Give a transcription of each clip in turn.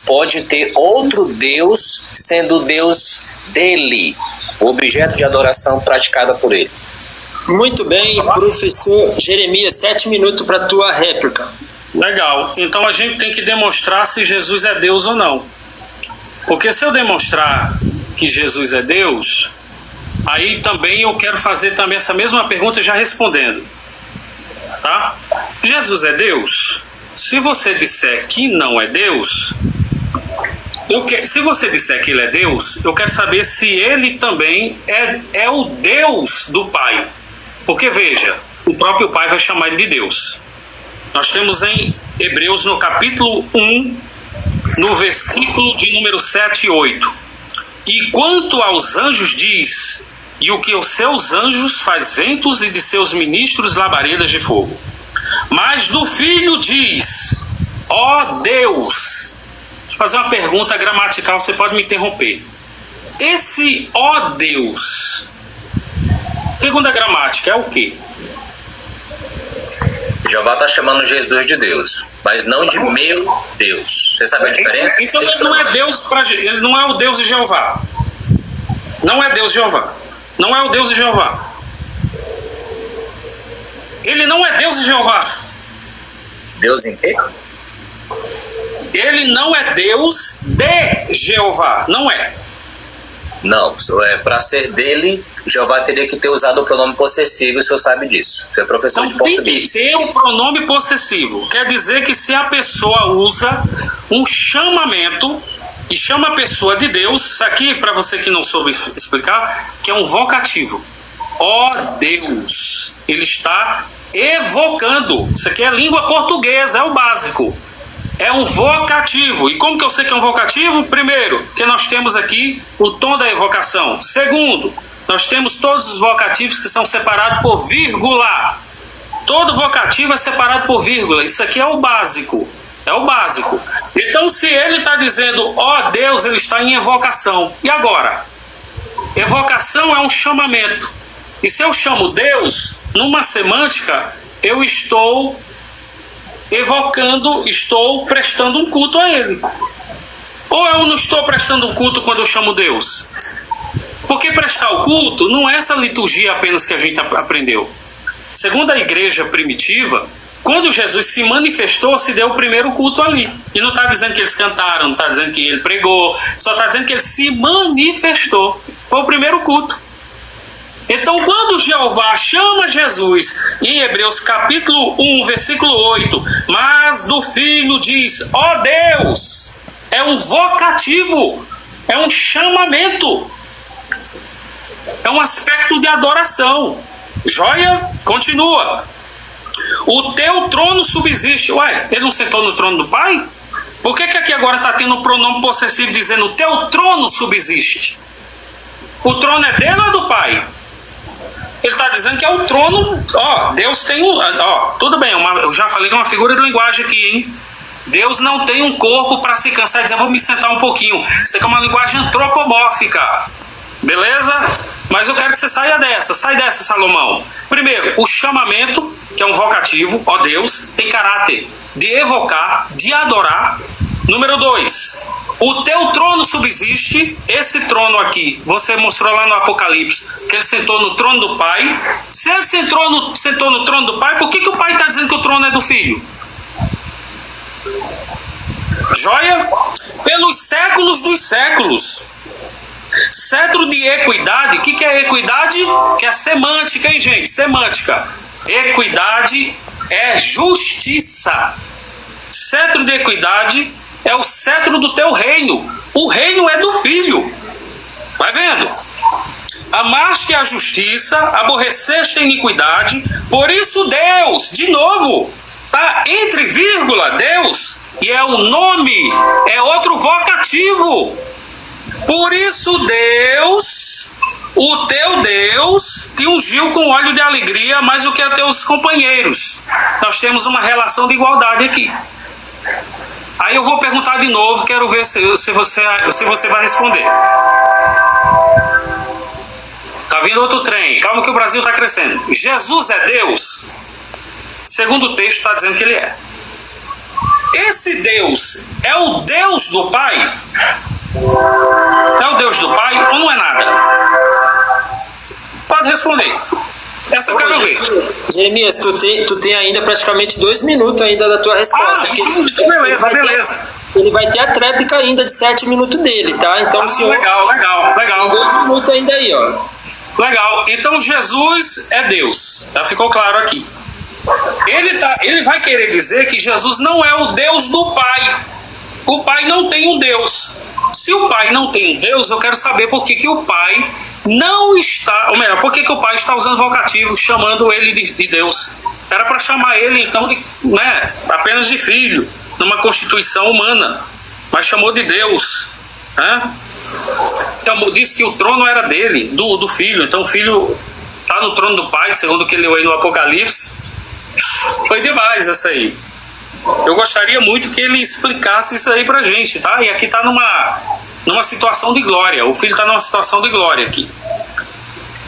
pode ter outro Deus sendo o Deus dele, o objeto de adoração praticada por ele. Muito bem, professor Jeremias, 7 minutos para a tua réplica. Legal. Então a gente tem que demonstrar se Jesus é Deus ou não. Porque se eu demonstrar que Jesus é Deus, aí também eu quero fazer também essa mesma pergunta já respondendo. Tá? Jesus é Deus? Se você disser que não é Deus, se você disser que ele é Deus, eu quero saber se ele também é o Deus do Pai. Porque veja, o próprio Pai vai chamar ele de Deus. Nós temos em Hebreus, no capítulo 1, no versículo de número 7 e 8. E quanto aos anjos diz, e o que os seus anjos faz ventos e de seus ministros labaredas de fogo. Mas do Filho diz, ó Deus. Deixa eu fazer uma pergunta gramatical, você pode me interromper. Esse ó Deus, segundo a gramática, é o quê? Jeová está chamando Jesus de Deus, mas não de meu Deus. Você sabe a diferença? Então ele não é Deus, ele não é o Deus de Jeová. Não é Deus de Jeová. Não é o Deus de Jeová. Ele não é Deus de Jeová. Deus em quê? Ele não é Deus de Jeová. Não é. Não, para ser dele, Jeová teria que ter usado o pronome possessivo, e o senhor sabe disso. Você é professor de português. Tem um pronome possessivo. Quer dizer que se a pessoa usa um chamamento e chama a pessoa de Deus, isso aqui, para você que não soube explicar, que é um vocativo. Ó Deus. Ele está evocando. Isso aqui é língua portuguesa, é o básico. É um vocativo. E como que eu sei que é um vocativo? Primeiro, que nós temos aqui o tom da evocação. Segundo, nós temos todos os vocativos que são separados por vírgula. Todo vocativo é separado por vírgula. Isso aqui é o básico. É o básico. Então, se ele está dizendo, ó Deus, ele está em evocação. E agora? Evocação é um chamamento. E se eu chamo Deus, numa semântica, eu estou evocando, estou prestando um culto a ele. Ou eu não estou prestando um culto quando eu chamo Deus? Porque prestar o culto não é essa liturgia apenas que a gente aprendeu. Segundo a igreja primitiva, quando Jesus se manifestou, se deu o primeiro culto ali. E não está dizendo que eles cantaram, não está dizendo que ele pregou, só está dizendo que ele se manifestou. Foi o primeiro culto. Então, quando Jeová chama Jesus, em Hebreus capítulo 1, versículo 8, mas do Filho diz, ó Deus, é um vocativo, é um chamamento, é um aspecto de adoração. Joia? Continua. O teu trono subsiste. Ué, ele não sentou no trono do Pai? Por que aqui agora está tendo um pronome possessivo dizendo o teu trono subsiste? O trono é dele ou do Pai? Ele está dizendo que é o trono. Ó, Deus tem um. Ó, tudo bem, eu já falei que é uma figura de linguagem aqui, hein? Deus não tem um corpo para se cansar e dizer, vou me sentar um pouquinho. Isso aqui é uma linguagem antropomórfica. Beleza? Mas eu quero que você saia dessa. Sai dessa, Salomão. Primeiro, o chamamento, que é um vocativo, ó Deus, tem caráter de evocar, de adorar. Número 2, o teu trono subsiste. Esse trono aqui, você mostrou lá no Apocalipse, que ele sentou no trono do Pai. Se ele sentou no trono do Pai, por que o Pai está dizendo que o trono é do Filho? Joia? Pelos séculos dos séculos. Cetro de equidade. O que é equidade? Que é semântica, hein, gente? Semântica. Equidade é justiça. Cetro de equidade é o cetro do teu reino. O reino é do Filho. Vai vendo? Amaste a justiça, aborreceste a iniquidade. Por isso Deus, de novo, tá entre vírgula, Deus, e é o nome, é outro vocativo. Por isso Deus, o teu Deus, te ungiu com óleo de alegria mais do que a teus companheiros. Nós temos uma relação de igualdade aqui. Aí eu vou perguntar de novo, quero ver se você vai responder. Tá vindo outro trem, calma que o Brasil está crescendo. Jesus é Deus? Segundo o texto está dizendo que ele é. esse Deus é o Deus do Pai? É o Deus do Pai ou não é nada? Pode responder. Essa eu quero ver. Jeremias, tu tem ainda praticamente 2 minutos ainda da tua resposta. Beleza. Ele vai ter a tréplica ainda de 7 minutos dele, tá? Então, senhor... Legal. 2 minutos ainda aí, ó. Legal. Então, Jesus é Deus. Já ficou claro aqui. Ele vai querer dizer que Jesus não é o Deus do Pai. O Pai não tem um Deus. Se o Pai não tem um Deus, eu quero saber por que o Pai não está... Ou melhor, por que o Pai está usando vocativo, chamando ele de Deus? Era para chamar ele, então, apenas de filho, numa constituição humana. Mas chamou de Deus. Então, disse que o trono era dele, do filho. Então, o filho está no trono do Pai, segundo o que ele leu aí no Apocalipse. Foi demais essa aí. Eu gostaria muito que ele explicasse isso aí pra gente, tá? E aqui tá numa situação de glória. O filho tá numa situação de glória aqui.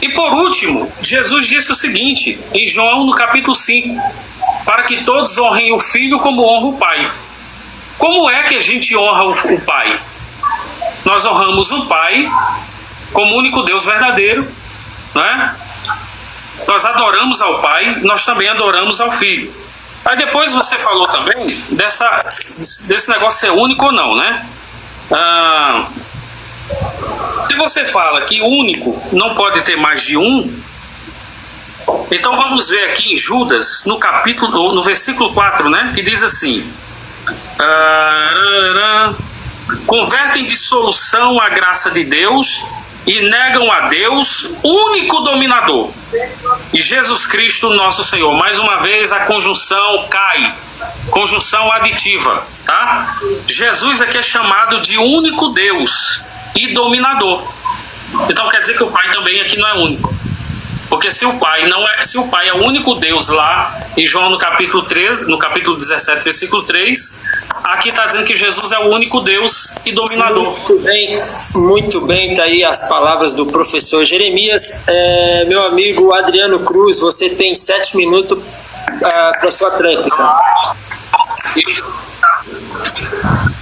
E por último, Jesus disse o seguinte, em João no capítulo 5, para que todos honrem o filho como honra o pai. Como é que a gente honra o pai? Nós honramos o pai como único Deus verdadeiro, né? Nós adoramos ao pai, nós também adoramos ao filho. Aí depois você falou também desse negócio ser único ou não, né? Se você fala que único não pode ter mais de um, então vamos ver aqui em Judas, no versículo 4, né? Que diz assim: convertem dissolução a graça de Deus e negam a Deus, único dominador, e Jesus Cristo nosso Senhor. Mais uma vez a conjunção cai, conjunção aditiva, tá? Jesus aqui é chamado de único Deus e dominador. Então quer dizer que o Pai também aqui não é único. Porque se o Pai é o único Deus lá em João no capítulo 17, versículo 3, aqui está dizendo que Jesus é o único Deus e dominador. Muito bem, tá aí as palavras do professor Jeremias. Meu amigo Adriano Cruz, você tem 7 minutos para sua tréplica.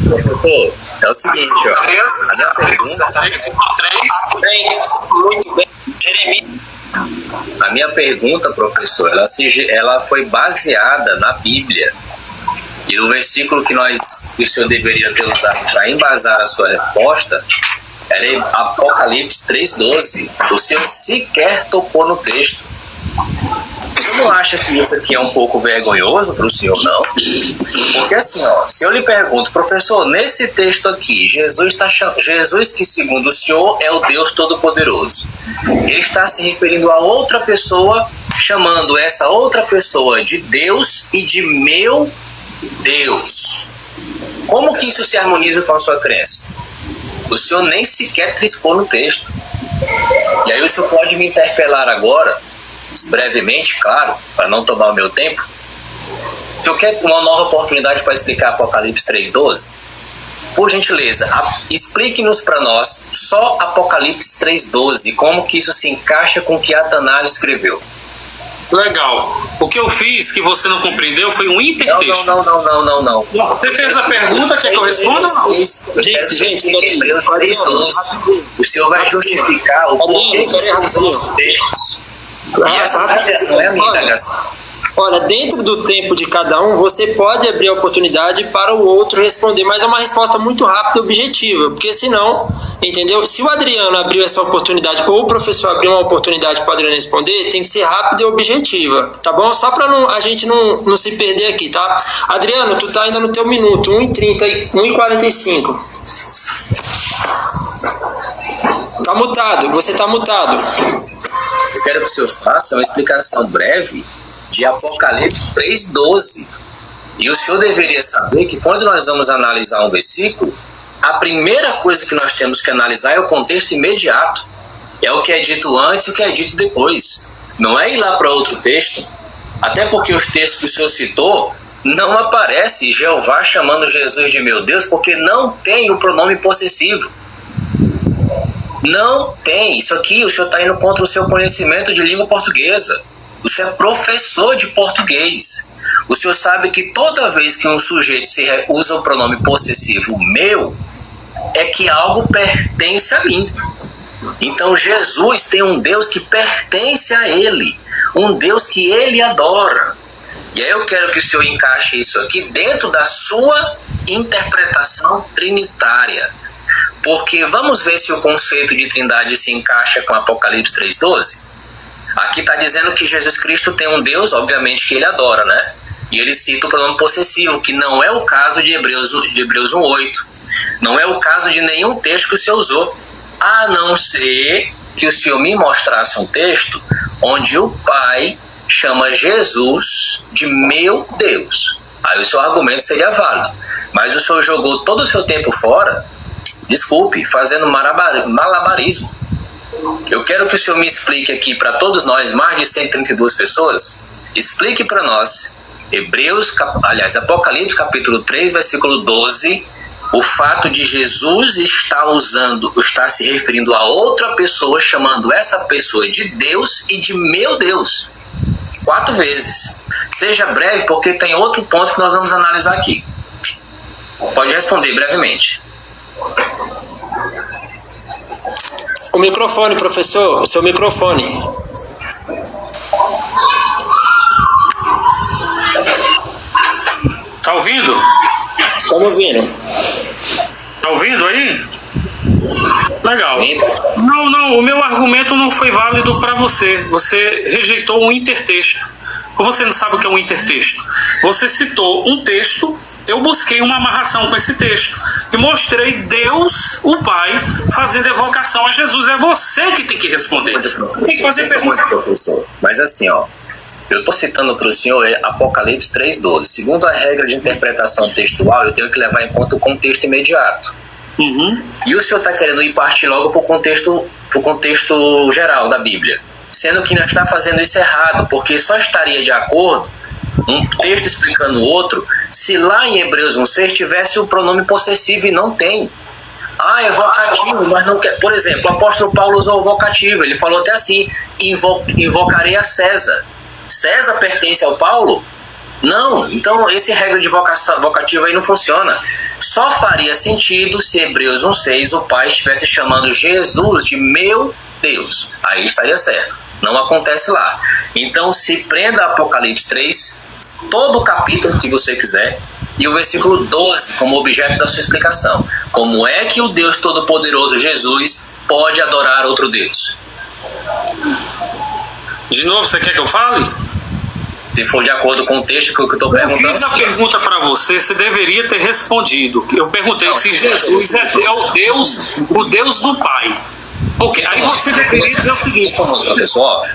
Professor, é o seguinte, ó. A minha pergunta... Muito bem, Jeremias. A minha pergunta, professor, ela foi baseada na Bíblia. E no versículo que o senhor deveria ter usado para embasar a sua resposta era Apocalipse 3,12. O senhor sequer tocou no texto. Você não acha que isso aqui é um pouco vergonhoso para o senhor, não? Porque assim, se eu lhe pergunto, professor, nesse texto aqui, Jesus que segundo o senhor é o Deus Todo-Poderoso, ele está se referindo a outra pessoa, chamando essa outra pessoa de Deus e de meu Deus. Como que isso se harmoniza com a sua crença? O senhor nem sequer triscou no texto. E aí o senhor pode me interpelar agora, brevemente, claro, para não tomar o meu tempo. O senhor quer uma nova oportunidade para explicar Apocalipse 3,12? Por gentileza, explique-nos para nós só Apocalipse 3,12, como que isso se encaixa com o que Atanásio escreveu. Legal. O que eu fiz que você não compreendeu foi um intertexto. Não. Você fez a pergunta, quer que eu responda ou não? O senhor vai justificar o porquê que você usou os textos. E essa não é a minha indagação. Olha, dentro do tempo de cada um, você pode abrir a oportunidade para o outro responder, mas é uma resposta muito rápida e objetiva, porque senão, entendeu? Se o Adriano abriu essa oportunidade, ou o professor abriu uma oportunidade para o Adriano responder, tem que ser rápida e objetiva, tá bom? Só para a gente não se perder aqui, tá? Adriano, tu tá ainda no teu minuto, 1h30, 1h45. Tá mutado, você tá mutado. Eu quero que o senhor faça uma explicação breve de Apocalipse 3,12. E o senhor deveria saber que quando nós vamos analisar um versículo, a primeira coisa que nós temos que analisar é o contexto imediato. É o que é dito antes e o que é dito depois. Não é ir lá para outro texto. Até porque os textos que o senhor citou, não aparece Jeová chamando Jesus de meu Deus, porque não tem o pronome possessivo. Não tem. Isso aqui, o senhor está indo contra o seu conhecimento de língua portuguesa. O senhor é professor de português. O senhor sabe que toda vez que um sujeito usa o pronome possessivo meu, é que algo pertence a mim. Então Jesus tem um Deus que pertence a ele, um Deus que ele adora. E aí eu quero que o senhor encaixe isso aqui dentro da sua interpretação trinitária. Porque vamos ver se o conceito de trindade se encaixa com Apocalipse 3,12. Aqui está dizendo que Jesus Cristo tem um Deus, obviamente, que ele adora, né? E ele cita o pronome possessivo, que não é o caso de Hebreus 1,8. Não é o caso de nenhum texto que o senhor usou. A não ser que o senhor me mostrasse um texto onde o Pai chama Jesus de meu Deus. Aí o seu argumento seria válido. Mas o senhor jogou todo o seu tempo fora, desculpe, fazendo malabarismo. Eu quero que o senhor me explique aqui para todos nós, mais de 132 pessoas, explique para nós, Apocalipse capítulo 3, versículo 12, o fato de Jesus estar se referindo a outra pessoa, chamando essa pessoa de Deus e de meu Deus, 4 vezes. Seja breve, porque tem outro ponto que nós vamos analisar aqui. Pode responder brevemente. O microfone, professor, o seu microfone. Tá ouvindo? Estamos ouvindo. Tá ouvindo aí? Legal. Não, o meu argumento não foi válido para você. Você rejeitou um intertexto. Ou você não sabe o que é um intertexto? Você citou um texto, eu busquei uma amarração com esse texto e mostrei Deus, o Pai, fazendo evocação a Jesus. É você que tem que responder. Tem que fazer pergunta. Professor. Mas assim, ó, eu estou citando para o senhor Apocalipse 3,12. Segundo a regra de interpretação textual, eu tenho que levar em conta o contexto imediato. Uhum. E o senhor está querendo ir partir logo para o contexto geral da Bíblia, sendo que não está fazendo isso errado, porque só estaria de acordo um texto explicando o outro se lá em Hebreus 1,6 tivesse o pronome possessivo e não tem. É vocativo, mas não quer. Por exemplo, o apóstolo Paulo usou o vocativo, ele falou até assim: invocarei a César. César pertence ao Paulo? Não, então esse regra de vocativa aí não funciona. Só faria sentido se Hebreus 1,6 o Pai estivesse chamando Jesus de meu Deus. Aí estaria certo. Não acontece lá. Então se prenda a Apocalipse 3, todo o capítulo que você quiser, e o versículo 12 como objeto da sua explicação. Como é que o Deus Todo-Poderoso Jesus pode adorar outro Deus? De novo, você quer que eu fale? Se for de acordo com o texto que eu estou perguntando. Eu fiz a pergunta para você, você deveria ter respondido. Eu perguntei se Jesus é o Deus do Pai. Porque aí você deveria dizer o seguinte, pessoal.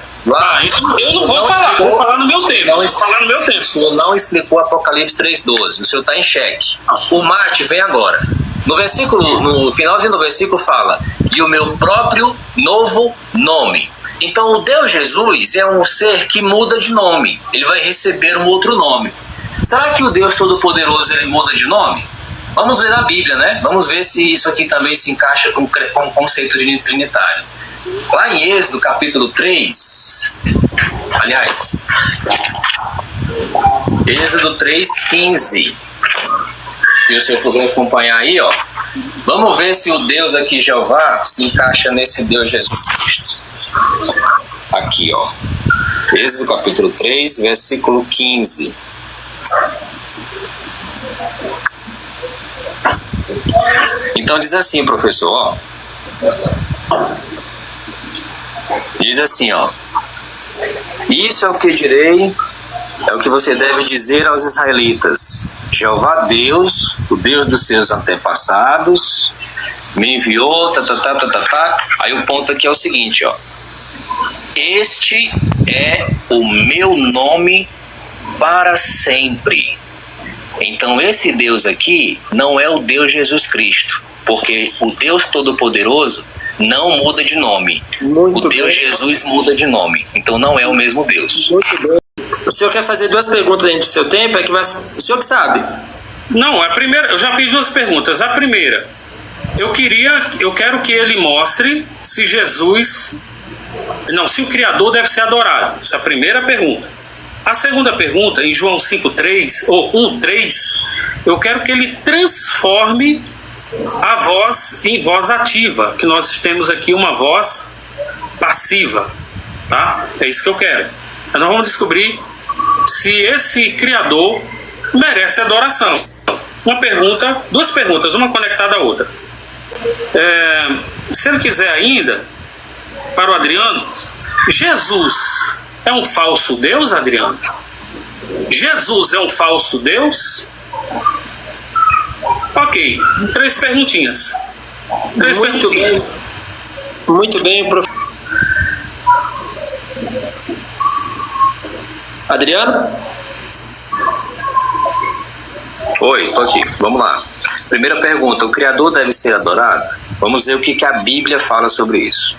Então eu não vou falar, vou falar no meu tempo. O senhor não explicou Apocalipse 3,12. O senhor está em xeque. O mate vem agora. No finalzinho do versículo fala: e o meu próprio novo nome. Então o Deus Jesus é um ser que muda de nome. Ele vai receber um outro nome. Será que o Deus Todo-Poderoso ele muda de nome? Vamos ler na Bíblia, né? Vamos ver se isso aqui também se encaixa com o conceito de trinitário. Lá em Êxodo capítulo 3, aliás, Êxodo 3,15. Se o senhor puder acompanhar aí, ó. Vamos ver se o Deus aqui, Jeová, se encaixa nesse Deus Jesus Cristo. Aqui, ó. Êxodo capítulo 3, versículo 15. Então diz assim, professor, ó. Diz assim, ó: isso é o que direi, é o que você deve dizer aos israelitas: Jeová Deus, o Deus dos seus antepassados, me enviou, Aí o ponto aqui é o seguinte, ó: este é o meu nome para sempre. Então esse Deus aqui não é o Deus Jesus Cristo, porque o Deus Todo-Poderoso não muda de nome. Muito o Deus bem. Jesus muda de nome, então não é o mesmo Deus. Muito bem. O senhor quer fazer 2 perguntas dentro do seu tempo? O senhor que sabe. Não, a primeira, eu já fiz 2 perguntas. A primeira, eu quero que ele mostre se o Criador deve ser adorado. Essa é a primeira pergunta. A segunda pergunta, em João 5,3 ou 1,3, eu quero que ele transforme a voz em voz ativa, que nós temos aqui uma voz passiva, tá? É isso que eu quero. Então nós vamos descobrir se esse Criador merece adoração. Duas perguntas, uma conectada à outra. Se ele quiser ainda, para o Adriano, Jesus é um falso Deus, Adriano? Jesus é um falso Deus? Ok, 3 perguntinhas. Muito bem, professor. Adriano? Oi, tô aqui. Vamos lá. Primeira pergunta, o Criador deve ser adorado? Vamos ver o que a Bíblia fala sobre isso.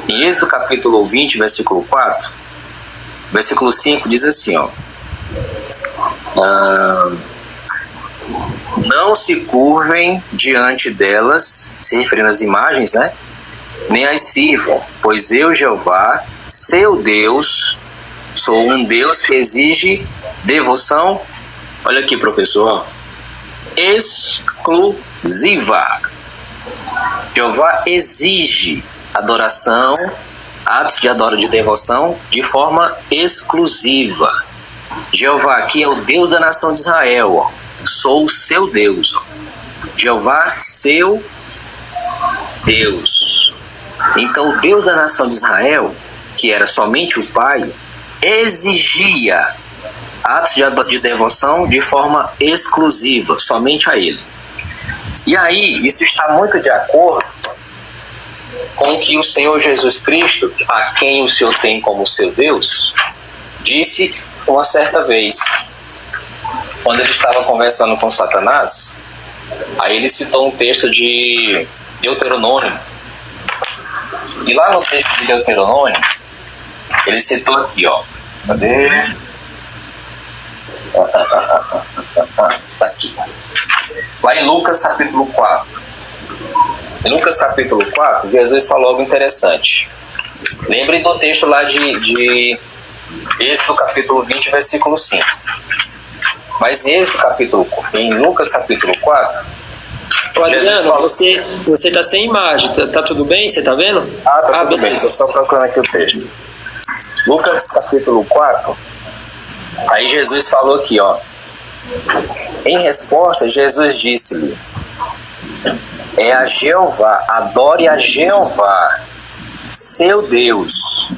Em Êxodo capítulo 20, versículo 4, versículo 5 diz assim, ó. Não se curvem diante delas, se referindo às imagens, né? Nem as sirvam, pois eu, Jeová, seu Deus, sou um Deus que exige devoção. Olha aqui, professor. Exclusiva. Jeová exige adoração, atos de devoção de forma exclusiva. Jeová aqui é o Deus da nação de Israel, ó. Sou o seu Deus, ó. Jeová, seu Deus. Então o Deus da nação de Israel, que era somente o Pai, exigia atos de devoção de forma exclusiva, somente a Ele. E aí, isso está muito de acordo com o que o Senhor Jesus Cristo, a quem o Senhor tem como seu Deus, disse uma certa vez, quando ele estava conversando com Satanás. Aí ele citou um texto de Deuteronômio. E lá no texto de Deuteronômio, ele citou aqui, ó. Cadê? Tá aqui. Lá em Lucas capítulo 4. Em Lucas capítulo 4, Jesus falou algo interessante. Lembrem do texto lá de Êxodo capítulo 20, versículo 5. Mas em Lucas capítulo 4, Adriano, falou... você está sem imagem, tá tudo bem? Você está vendo? Tá tudo bem, estou só procurando aqui o texto. Lucas capítulo 4, aí Jesus falou aqui, ó. Em resposta, Jesus disse-lhe: é a Jeová, adore a Jeová, seu Deus,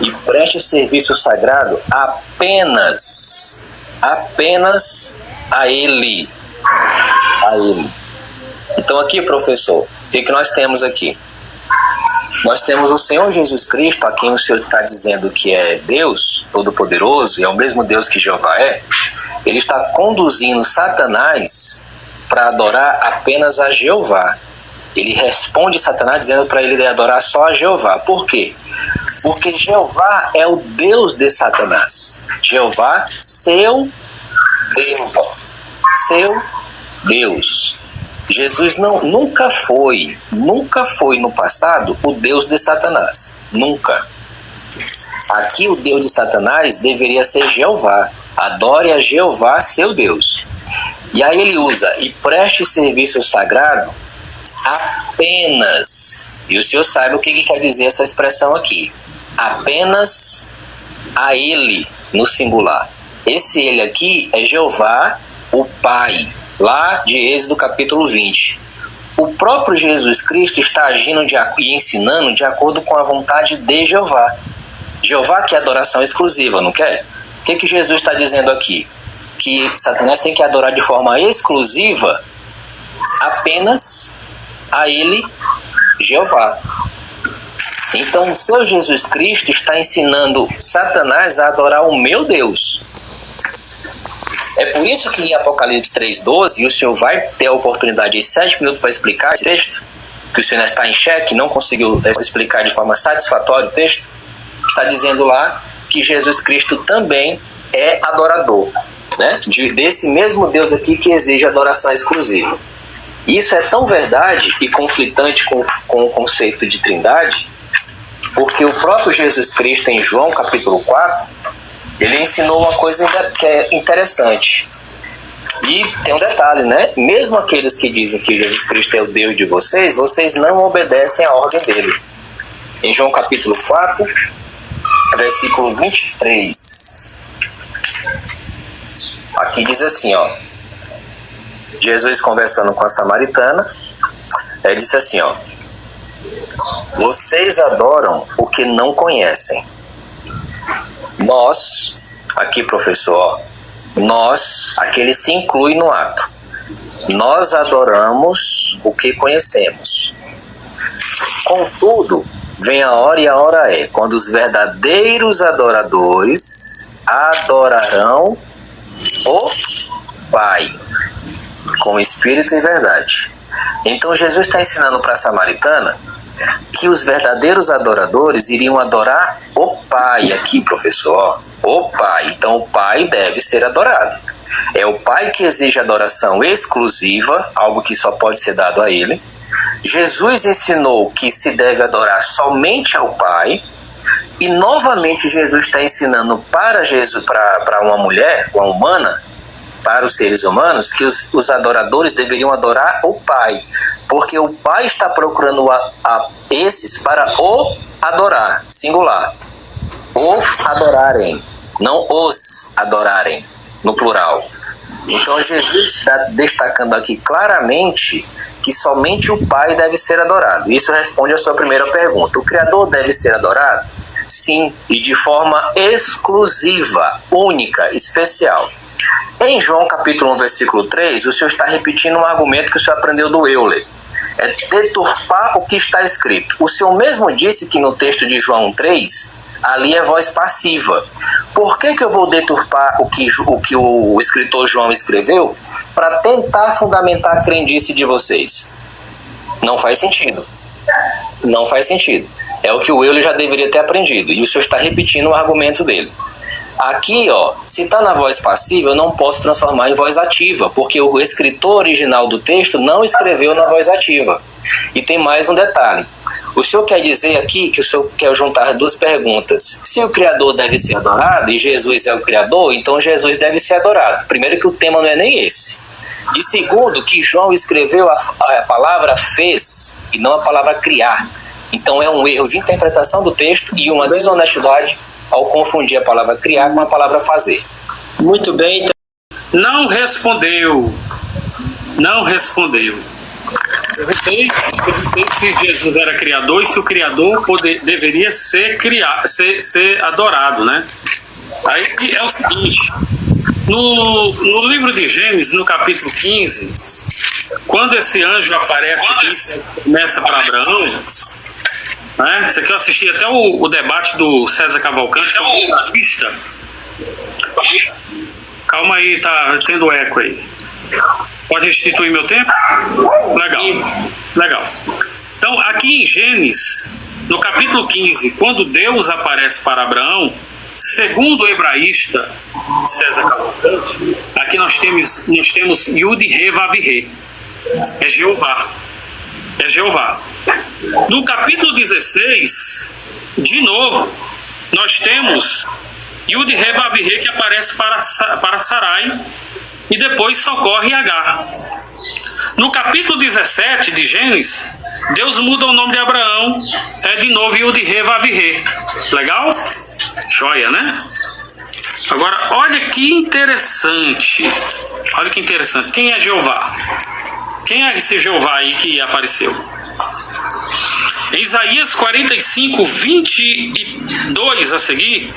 e preste serviço sagrado apenas a Ele. A Ele. Então aqui, professor, o que nós temos aqui? Nós temos o Senhor Jesus Cristo, a quem o Senhor está dizendo que é Deus Todo-Poderoso, e é o mesmo Deus que Jeová é. Ele está conduzindo Satanás para adorar apenas a Jeová. Ele responde Satanás dizendo para ele adorar só a Jeová. Por quê? Porque Jeová é o Deus de Satanás. Jeová, seu Deus. Seu Deus. Jesus nunca foi no passado o Deus de Satanás. Nunca. Aqui o Deus de Satanás deveria ser Jeová. Adore a Jeová, seu Deus. E aí ele usa, e preste serviço sagrado apenas. E o senhor sabe o que quer dizer essa expressão aqui. Apenas a Ele, no singular. Esse Ele aqui é Jeová, o Pai, lá de Êxodo capítulo 20. O próprio Jesus Cristo está agindo e ensinando de acordo com a vontade de Jeová. Jeová quer adoração exclusiva, não quer? O que Jesus está dizendo aqui? Que Satanás tem que adorar de forma exclusiva apenas a Ele, Jeová. Então o seu Jesus Cristo está ensinando Satanás a adorar o meu Deus. É por isso que em Apocalipse 3,12, e o senhor vai ter a oportunidade de 7 minutos para explicar esse texto, que o senhor ainda está em xeque, não conseguiu explicar de forma satisfatória o texto, está dizendo lá que Jesus Cristo também é adorador, né? Desse mesmo Deus aqui que exige adoração exclusiva. Isso é tão verdade e conflitante com o conceito de trindade, porque o próprio Jesus Cristo, em João capítulo 4, ele ensinou uma coisa que é interessante. E tem um detalhe, né? Mesmo aqueles que dizem que Jesus Cristo é o Deus de vocês, vocês não obedecem à ordem dele. Em João capítulo 4, versículo 23. Aqui diz assim, ó. Jesus conversando com a samaritana, ele disse assim, ó. Vocês adoram o que não conhecem. Nós, aqui professor, ó, nós, aqui ele se inclui no ato. Nós adoramos o que conhecemos. Contudo, vem a hora e a hora é, quando os verdadeiros adoradores adorarão o Pai, com espírito e verdade. Então Jesus está ensinando para a samaritana que os verdadeiros adoradores iriam adorar o Pai, aqui professor, o Pai. Então o Pai deve ser adorado. É o Pai que exige adoração exclusiva, algo que só pode ser dado a Ele. Jesus ensinou que se deve adorar somente ao Pai. E novamente Jesus está ensinando para uma mulher, uma humana, para os seres humanos, que os adoradores deveriam adorar o Pai. Porque o Pai está procurando esses para o adorar, singular. O adorarem, não os adorarem, no plural. Então Jesus está destacando aqui claramente que somente o Pai deve ser adorado. Isso responde à sua primeira pergunta. O Criador deve ser adorado? Sim, e de forma exclusiva, única, especial. Em João capítulo 1, versículo 3, o Senhor está repetindo um argumento que o Senhor aprendeu do Euler. É deturpar o que está escrito. O Senhor mesmo disse que no texto de João 3, ali é voz passiva. Por que eu vou deturpar o que o escritor João escreveu? Para tentar fundamentar a crendice de vocês. Não faz sentido. Não faz sentido. É o que o Euler já deveria ter aprendido. E o Senhor está repetindo o argumento dele. Aqui, ó, se está na voz passiva, eu não posso transformar em voz ativa, porque o escritor original do texto não escreveu na voz ativa. E tem mais um detalhe. O senhor quer dizer aqui que o senhor quer juntar as duas perguntas. Se o Criador deve ser adorado e Jesus é o Criador, então Jesus deve ser adorado. Primeiro que o tema não é nem esse. E segundo, que João escreveu a palavra fez e não a palavra criar. Então é um erro de interpretação do texto e uma desonestidade ao confundir a palavra criar com a palavra fazer. Muito bem. Então... Não respondeu. Não respondeu. Perguntei se Jesus era criador e se o criador deveria ser adorado, né? Aí é o seguinte, no livro de Gênesis, no capítulo 15, quando esse anjo aparece e começa para Abraão, né? Você quer assistir até o debate do César Cavalcante, que é o pista. Calma aí, tá tendo eco aí. Pode restituir meu tempo? Legal. Então, aqui em Gênesis, no capítulo 15, quando Deus aparece para Abraão, segundo o hebraísta César Cavalcante, aqui nós temos Yud He Vav He. É Jeová. É Jeová. No capítulo 16, de novo, nós temos Yud He Vav He que aparece para Sarai e depois socorre Agar. No capítulo 17 de Gênesis, Deus muda o nome de Abraão, é de novo Yud He Vav He. Legal? Joia, né? Agora, olha que interessante. Olha que interessante. Quem é Jeová? Quem é esse Jeová aí que apareceu? Em Isaías 45, 22 a seguir: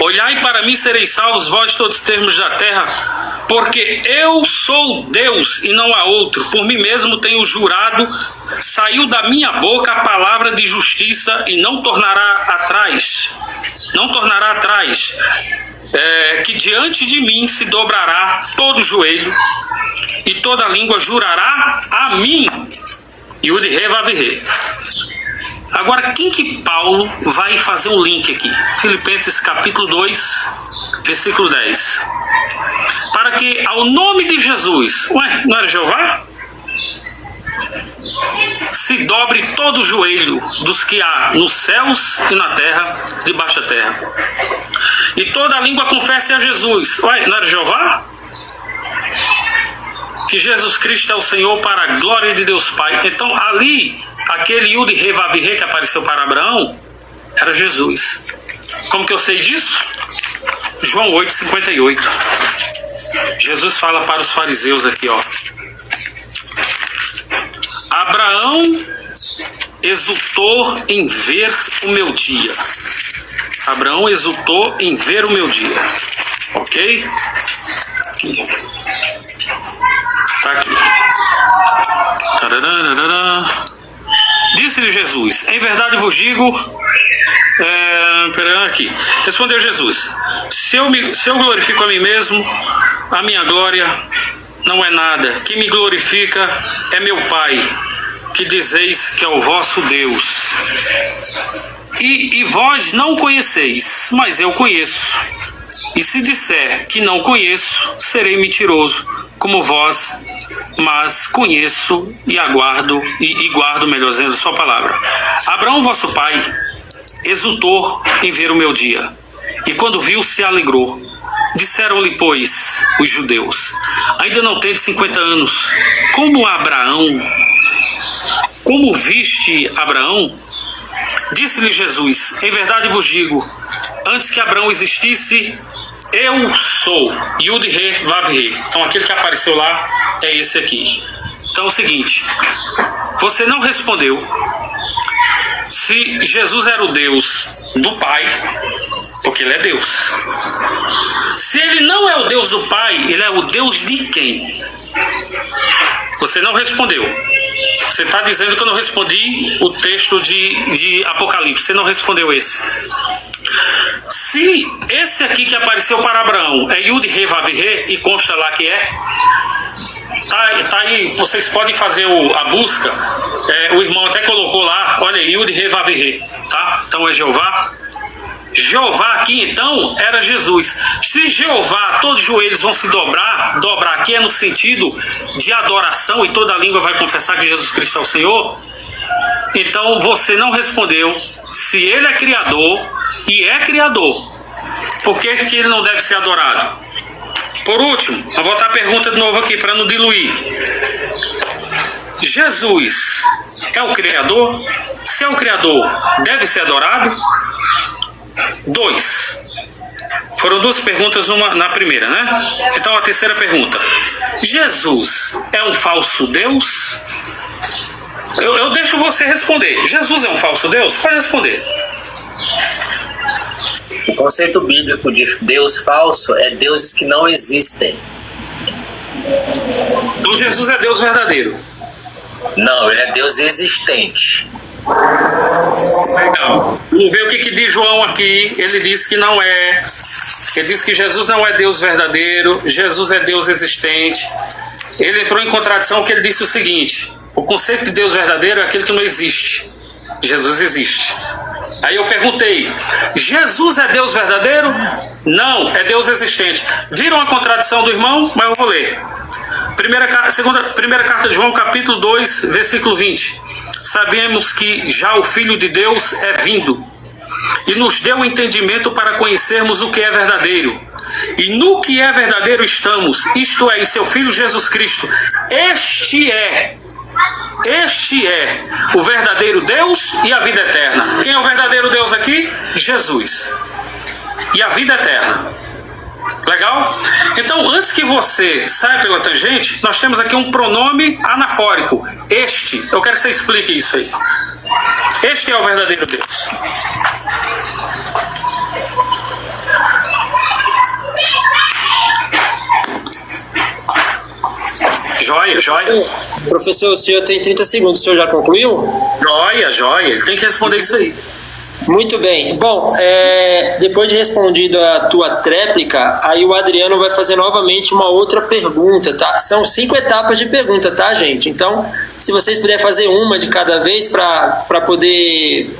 olhai para mim, sereis salvos, vós todos os termos da terra, porque eu sou Deus e não há outro. Por mim mesmo tenho jurado, saiu da minha boca a palavra de justiça e não tornará atrás. Não tornará atrás. Que diante de mim se dobrará todo joelho e toda língua jurará a mim. Yud He Vav He. Agora, quem que Paulo vai fazer um link aqui? Filipenses capítulo 2, versículo 10. Para que ao nome de Jesus... Ué, não era Jeová? se dobre todo o joelho dos que há nos céus e na terra, debaixo da terra. E toda língua confesse a Jesus. Ué, não era Jeová? Que Jesus Cristo é o Senhor para a glória de Deus Pai. Então ali, aquele Yud Re Vav Re que apareceu para Abraão, era Jesus. Como que eu sei disso? João 8,58. Jesus fala para os fariseus aqui, ó. Abraão exultou em ver o meu dia. Abraão exultou em ver o meu dia. Ok? Aqui. Tá aqui. Disse-lhe Jesus: em verdade vos digo. Aqui. Respondeu Jesus: se eu glorifico a mim mesmo, a minha glória não é nada. Quem me glorifica é meu Pai, que dizeis que é o vosso Deus. E vós não conheceis, mas eu conheço. E se disser que não conheço, serei mentiroso, como vós, mas conheço e aguardo, e guardo, melhor dizendo, sua palavra. Abraão, vosso pai, exultou em ver o meu dia, e quando viu, se alegrou. Disseram-lhe, pois, os judeus: ainda não tendes 50 anos, como Abraão? Como viste Abraão? Disse-lhe Jesus: em verdade vos digo, antes que Abraão existisse, eu sou. Yud Re Vav Re. Então aquele que apareceu lá é esse aqui. Então é o seguinte: você não respondeu se Jesus era o Deus do Pai, porque ele é Deus. Se ele não é o Deus do Pai, ele é o Deus de quem? Você não respondeu. Você está dizendo que eu não respondi o texto de Apocalipse. Você não respondeu esse. Se esse aqui que apareceu para Abraão é Yud Re Vav Re, e consta lá que é, tá aí, vocês podem fazer a busca. O irmão até colocou lá, olha, Yud Re Vav Re, tá? Então é Jeová. Jeová aqui então era Jesus. Se Jeová, todos os joelhos vão se dobrar aqui é no sentido de adoração, e toda língua vai confessar que Jesus Cristo é o Senhor. Então você não respondeu se ele é criador, e é criador, por que ele não deve ser adorado? Por último, vou botar a pergunta de novo aqui para não diluir. Jesus é o criador? Se é o criador, deve ser adorado? 2. Foram duas perguntas na primeira, né? Então a terceira pergunta: Jesus é um falso Deus? Eu deixo você responder. Jesus é um falso Deus? Pode responder. O conceito bíblico de Deus falso é deuses que não existem. Então Jesus é Deus verdadeiro? Não, ele é Deus existente. Legal. Vamos ver o que diz João aqui. Ele diz que não é. Ele diz que Jesus não é Deus verdadeiro. Jesus é Deus existente. Ele entrou em contradição porque ele disse o seguinte: o conceito de Deus verdadeiro é aquele que não existe. Jesus existe. Aí eu perguntei: Jesus é Deus verdadeiro? Não, é Deus existente. Viram a contradição do irmão? Mas eu vou ler. Primeira carta de João, capítulo 2, versículo 20. Sabemos que já o Filho de Deus é vindo e nos deu o entendimento para conhecermos o que é verdadeiro. E no que é verdadeiro estamos, isto é, em seu Filho Jesus Cristo. Este é o verdadeiro Deus e a vida eterna. Quem é o verdadeiro Deus aqui? Jesus. E a vida eterna. Legal? Então, antes que você saia pela tangente, nós temos aqui um pronome anafórico. Este. Eu quero que você explique isso aí. Este é o verdadeiro Deus. Joia, joia. Professor, o senhor tem 30 segundos, o senhor já concluiu? Joia. Ele tem que responder isso aí. Muito bem. Bom, depois de respondido a tua tréplica, aí o Adriano vai fazer novamente uma outra pergunta, tá? São 5 etapas de pergunta, tá, gente? Então, se vocês puderem fazer uma de cada vez para poder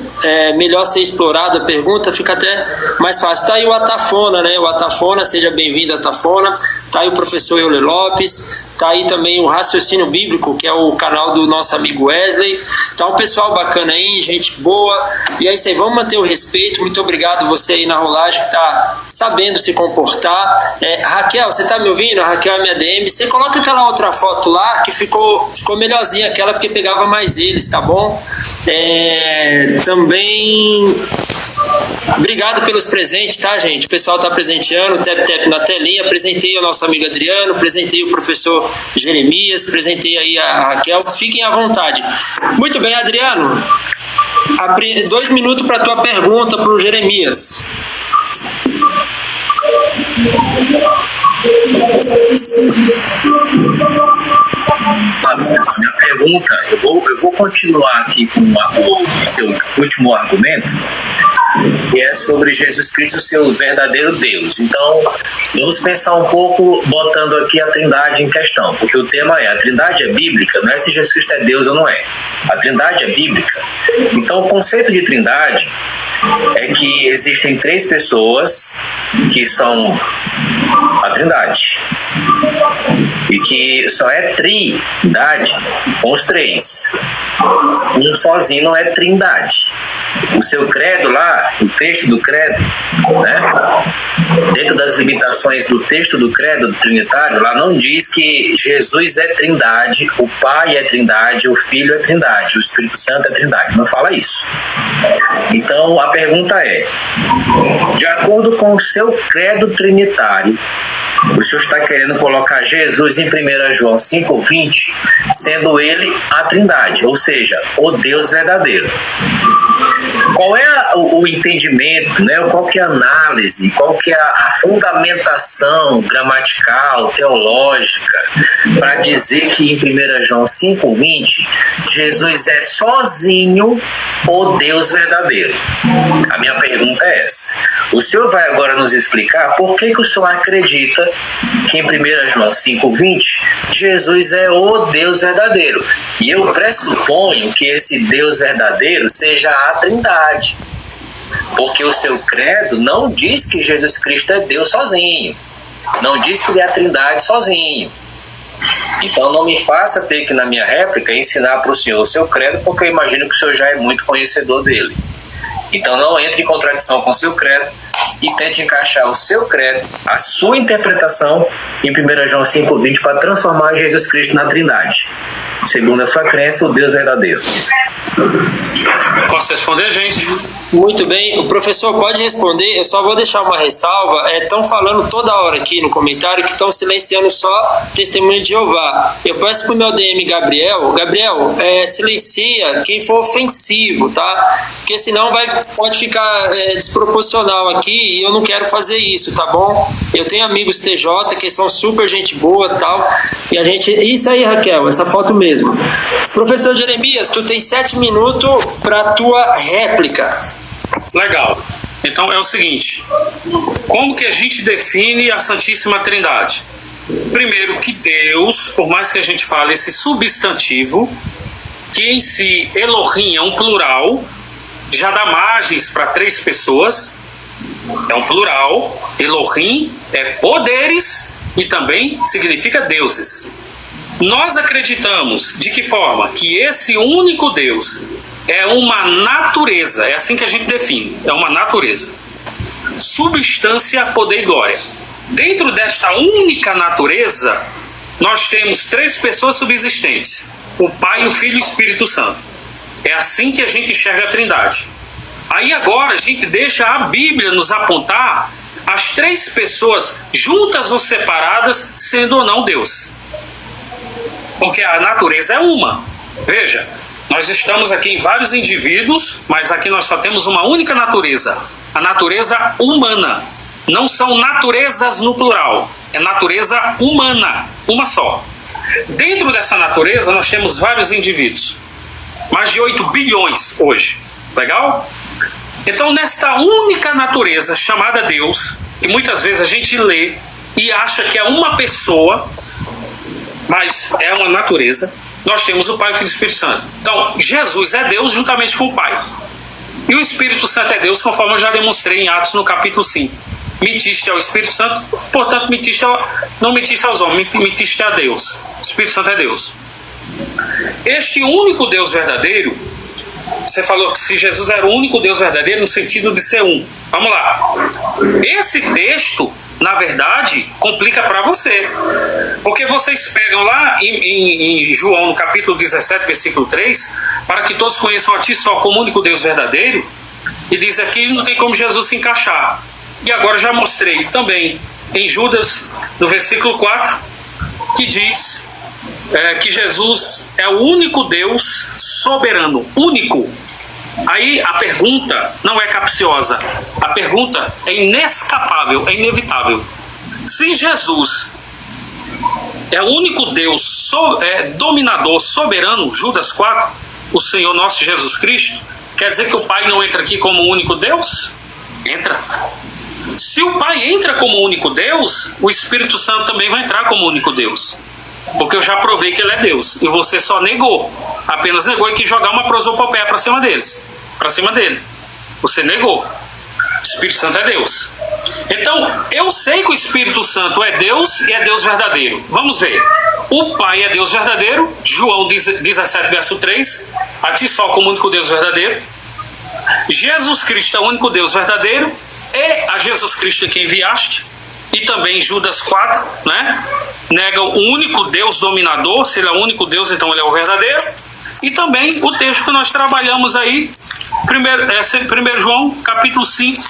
melhor ser explorada a pergunta, fica até mais fácil. Tá aí o Atafona, né? O Atafona, seja bem-vindo, Atafona. Tá aí o professor Euler Lopes. tá aí também o Raciocínio Bíblico, que é o canal do nosso amigo Wesley. Tá um pessoal bacana aí, gente boa. E é isso aí, vamos manter o respeito. Muito obrigado você aí na rolagem que tá sabendo se comportar. Raquel, você tá me ouvindo? A Raquel é minha DM. Você coloca aquela outra foto lá que ficou melhorzinha aquela, porque pegava mais eles, tá bom? Também obrigado pelos presentes, tá, gente? O pessoal tá presenteando, tap na telinha. Apresentei o nosso amigo Adriano, apresentei o professor Jeremias, apresentei aí a Raquel. Fiquem à vontade. Muito bem, Adriano. 2 minutos para tua pergunta para o Jeremias. Minha pergunta, eu vou continuar aqui com o seu último argumento, que é sobre Jesus Cristo ser o verdadeiro Deus. Então, vamos pensar um pouco botando aqui a Trindade em questão, porque o tema é: a Trindade é bíblica, não é se Jesus Cristo é Deus ou não é. A Trindade é bíblica. Então, o conceito de Trindade é que existem 3 pessoas que são a Trindade, e que só é trindade com os 3. Um sozinho não é trindade. O seu credo lá, o texto do credo, né? Dentro das limitações do texto do credo trinitário, lá não diz que Jesus é trindade, o Pai é trindade, o Filho é trindade, o Espírito Santo é trindade. Não fala isso. Então a pergunta é: de acordo com o seu credo trinitário, o senhor está querendo colocar Jesus em 1 João 5,20, sendo ele a Trindade, ou seja, o Deus verdadeiro. Qual é o entendimento, né? Qual que é a análise, qual que é a fundamentação gramatical, teológica, para dizer que em 1 João 5,20, Jesus é sozinho o Deus verdadeiro? A minha pergunta é essa. O senhor vai agora nos explicar por que o senhor acredita que em 1 João 5,20, Jesus é o Deus verdadeiro. E eu pressuponho que esse Deus verdadeiro seja a Trindade, porque o seu credo não diz que Jesus Cristo é Deus sozinho, não diz que ele é a Trindade sozinho. Então não me faça ter que, na minha réplica, ensinar para o senhor o seu credo, porque eu imagino que o senhor já é muito conhecedor dele. Então não entre em contradição com o seu credo e tente encaixar o seu credo, a sua interpretação, em 1 João 5,20, para transformar Jesus Cristo na Trindade, segundo a sua crença, o Deus verdadeiro. Posso responder, gente? Muito bem, o professor pode responder. Eu só vou deixar uma ressalva. Estão falando toda hora aqui no comentário que estão silenciando só testemunho de Jeová. Eu peço pro meu DM Gabriel, silencia quem for ofensivo, tá? Porque senão pode ficar desproporcional aqui, e eu não quero fazer isso, tá bom? Eu tenho amigos TJ que são super gente boa e tal, e a gente... Isso aí, Raquel, essa foto mesmo. Professor Jeremias, tu tem 7 minutos para tua réplica. Legal. Então é o seguinte: como que a gente define a Santíssima Trindade? Primeiro, que Deus, por mais que a gente fale esse substantivo, que em si Elohim é um plural, já dá margens para 3 pessoas, é um plural. Elohim é poderes e também significa deuses. Nós acreditamos de que forma? Que esse único Deus é uma natureza, é assim que a gente define, é uma natureza. Substância, poder e glória. Dentro desta única natureza, nós temos 3 pessoas subsistentes: o Pai, o Filho e o Espírito Santo. É assim que a gente enxerga a Trindade. Aí agora a gente deixa a Bíblia nos apontar as 3 pessoas, juntas ou separadas, sendo ou não Deus. Porque a natureza é uma. Veja, nós estamos aqui em vários indivíduos, mas aqui nós só temos uma única natureza, a natureza humana. Não são naturezas no plural, é natureza humana, uma só. Dentro dessa natureza nós temos vários indivíduos, mais de 8 bilhões hoje, legal? Então nesta única natureza chamada Deus, que muitas vezes a gente lê e acha que é uma pessoa, mas é uma natureza, nós temos o Pai, o Filho e o Espírito Santo. Então, Jesus é Deus juntamente com o Pai. E o Espírito Santo é Deus, conforme eu já demonstrei em Atos no capítulo 5. mentiste ao Espírito Santo, portanto não mentiste aos homens, mentiste a Deus. O Espírito Santo é Deus. Este único Deus verdadeiro, você falou que se Jesus era o único Deus verdadeiro no sentido de ser um. Vamos lá. Esse texto, na verdade, complica para você. Porque vocês pegam lá em João, no capítulo 17, versículo 3, para que todos conheçam a ti só como único Deus verdadeiro, e diz aqui não tem como Jesus se encaixar. E agora já mostrei também em Judas, no versículo 4, que diz que Jesus é o único Deus soberano, único. Aí a pergunta não é capciosa, a pergunta é inescapável, é inevitável. Se Jesus é o único Deus dominador, soberano, Judas 4, o Senhor nosso Jesus Cristo, quer dizer que o Pai não entra aqui como único Deus? Entra. Se o Pai entra como único Deus, o Espírito Santo também vai entrar como único Deus. Porque eu já provei que ele é Deus. E você só negou. Apenas negou e quis jogar uma prosopopeia para cima deles. Para cima dele. Você negou. O Espírito Santo é Deus. Então, eu sei que o Espírito Santo é Deus e é Deus verdadeiro. Vamos ver. O Pai é Deus verdadeiro. João 17, verso 3. A ti só como único Deus verdadeiro. Jesus Cristo é o único Deus verdadeiro. E a Jesus Cristo que enviaste. E também Judas 4, né? Negam o único Deus dominador. Se ele é o único Deus, então ele é o verdadeiro. E também o texto que nós trabalhamos aí, 1 João, capítulo 5,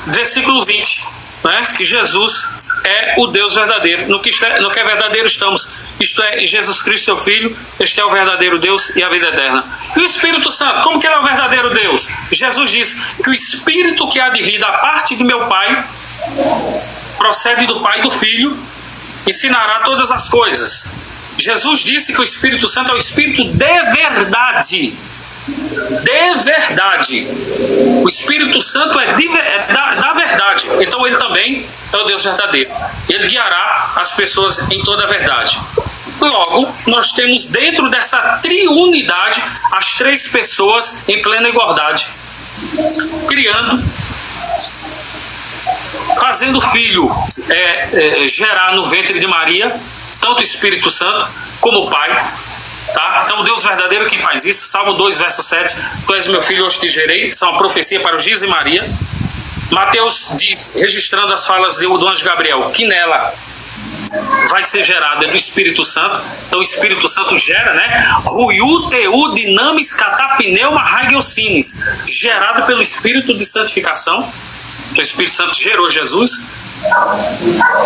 versículo 20, né? Que Jesus é o Deus verdadeiro. No que é verdadeiro estamos, isto é, em Jesus Cristo, seu Filho. Este é o verdadeiro Deus e a vida eterna. E o Espírito Santo, como que ele é o verdadeiro Deus? Jesus diz que o Espírito que há de vir da parte de meu Pai, procede do Pai e do Filho, ensinará todas as coisas. Jesus disse que o Espírito Santo é o Espírito de verdade. De verdade. O Espírito Santo é da verdade. Então ele também é o Deus verdadeiro. Ele guiará as pessoas em toda a verdade. Logo, nós temos dentro dessa triunidade as três pessoas em plena igualdade, criando, fazendo o filho gerar no ventre de Maria, tanto o Espírito Santo como o Pai. Tá? Então, o Deus verdadeiro quem faz isso, Salmo 2, verso 7, tu és meu filho, hoje te gerei, são uma profecia para os dias de Maria. Mateus diz, registrando as falas do anjo Gabriel, que nela vai ser gerada do Espírito Santo. Então o Espírito Santo gera, né? Ruiu teu dinamis catapneuma hagiocines, gerado pelo Espírito de santificação. Então o Espírito Santo gerou Jesus.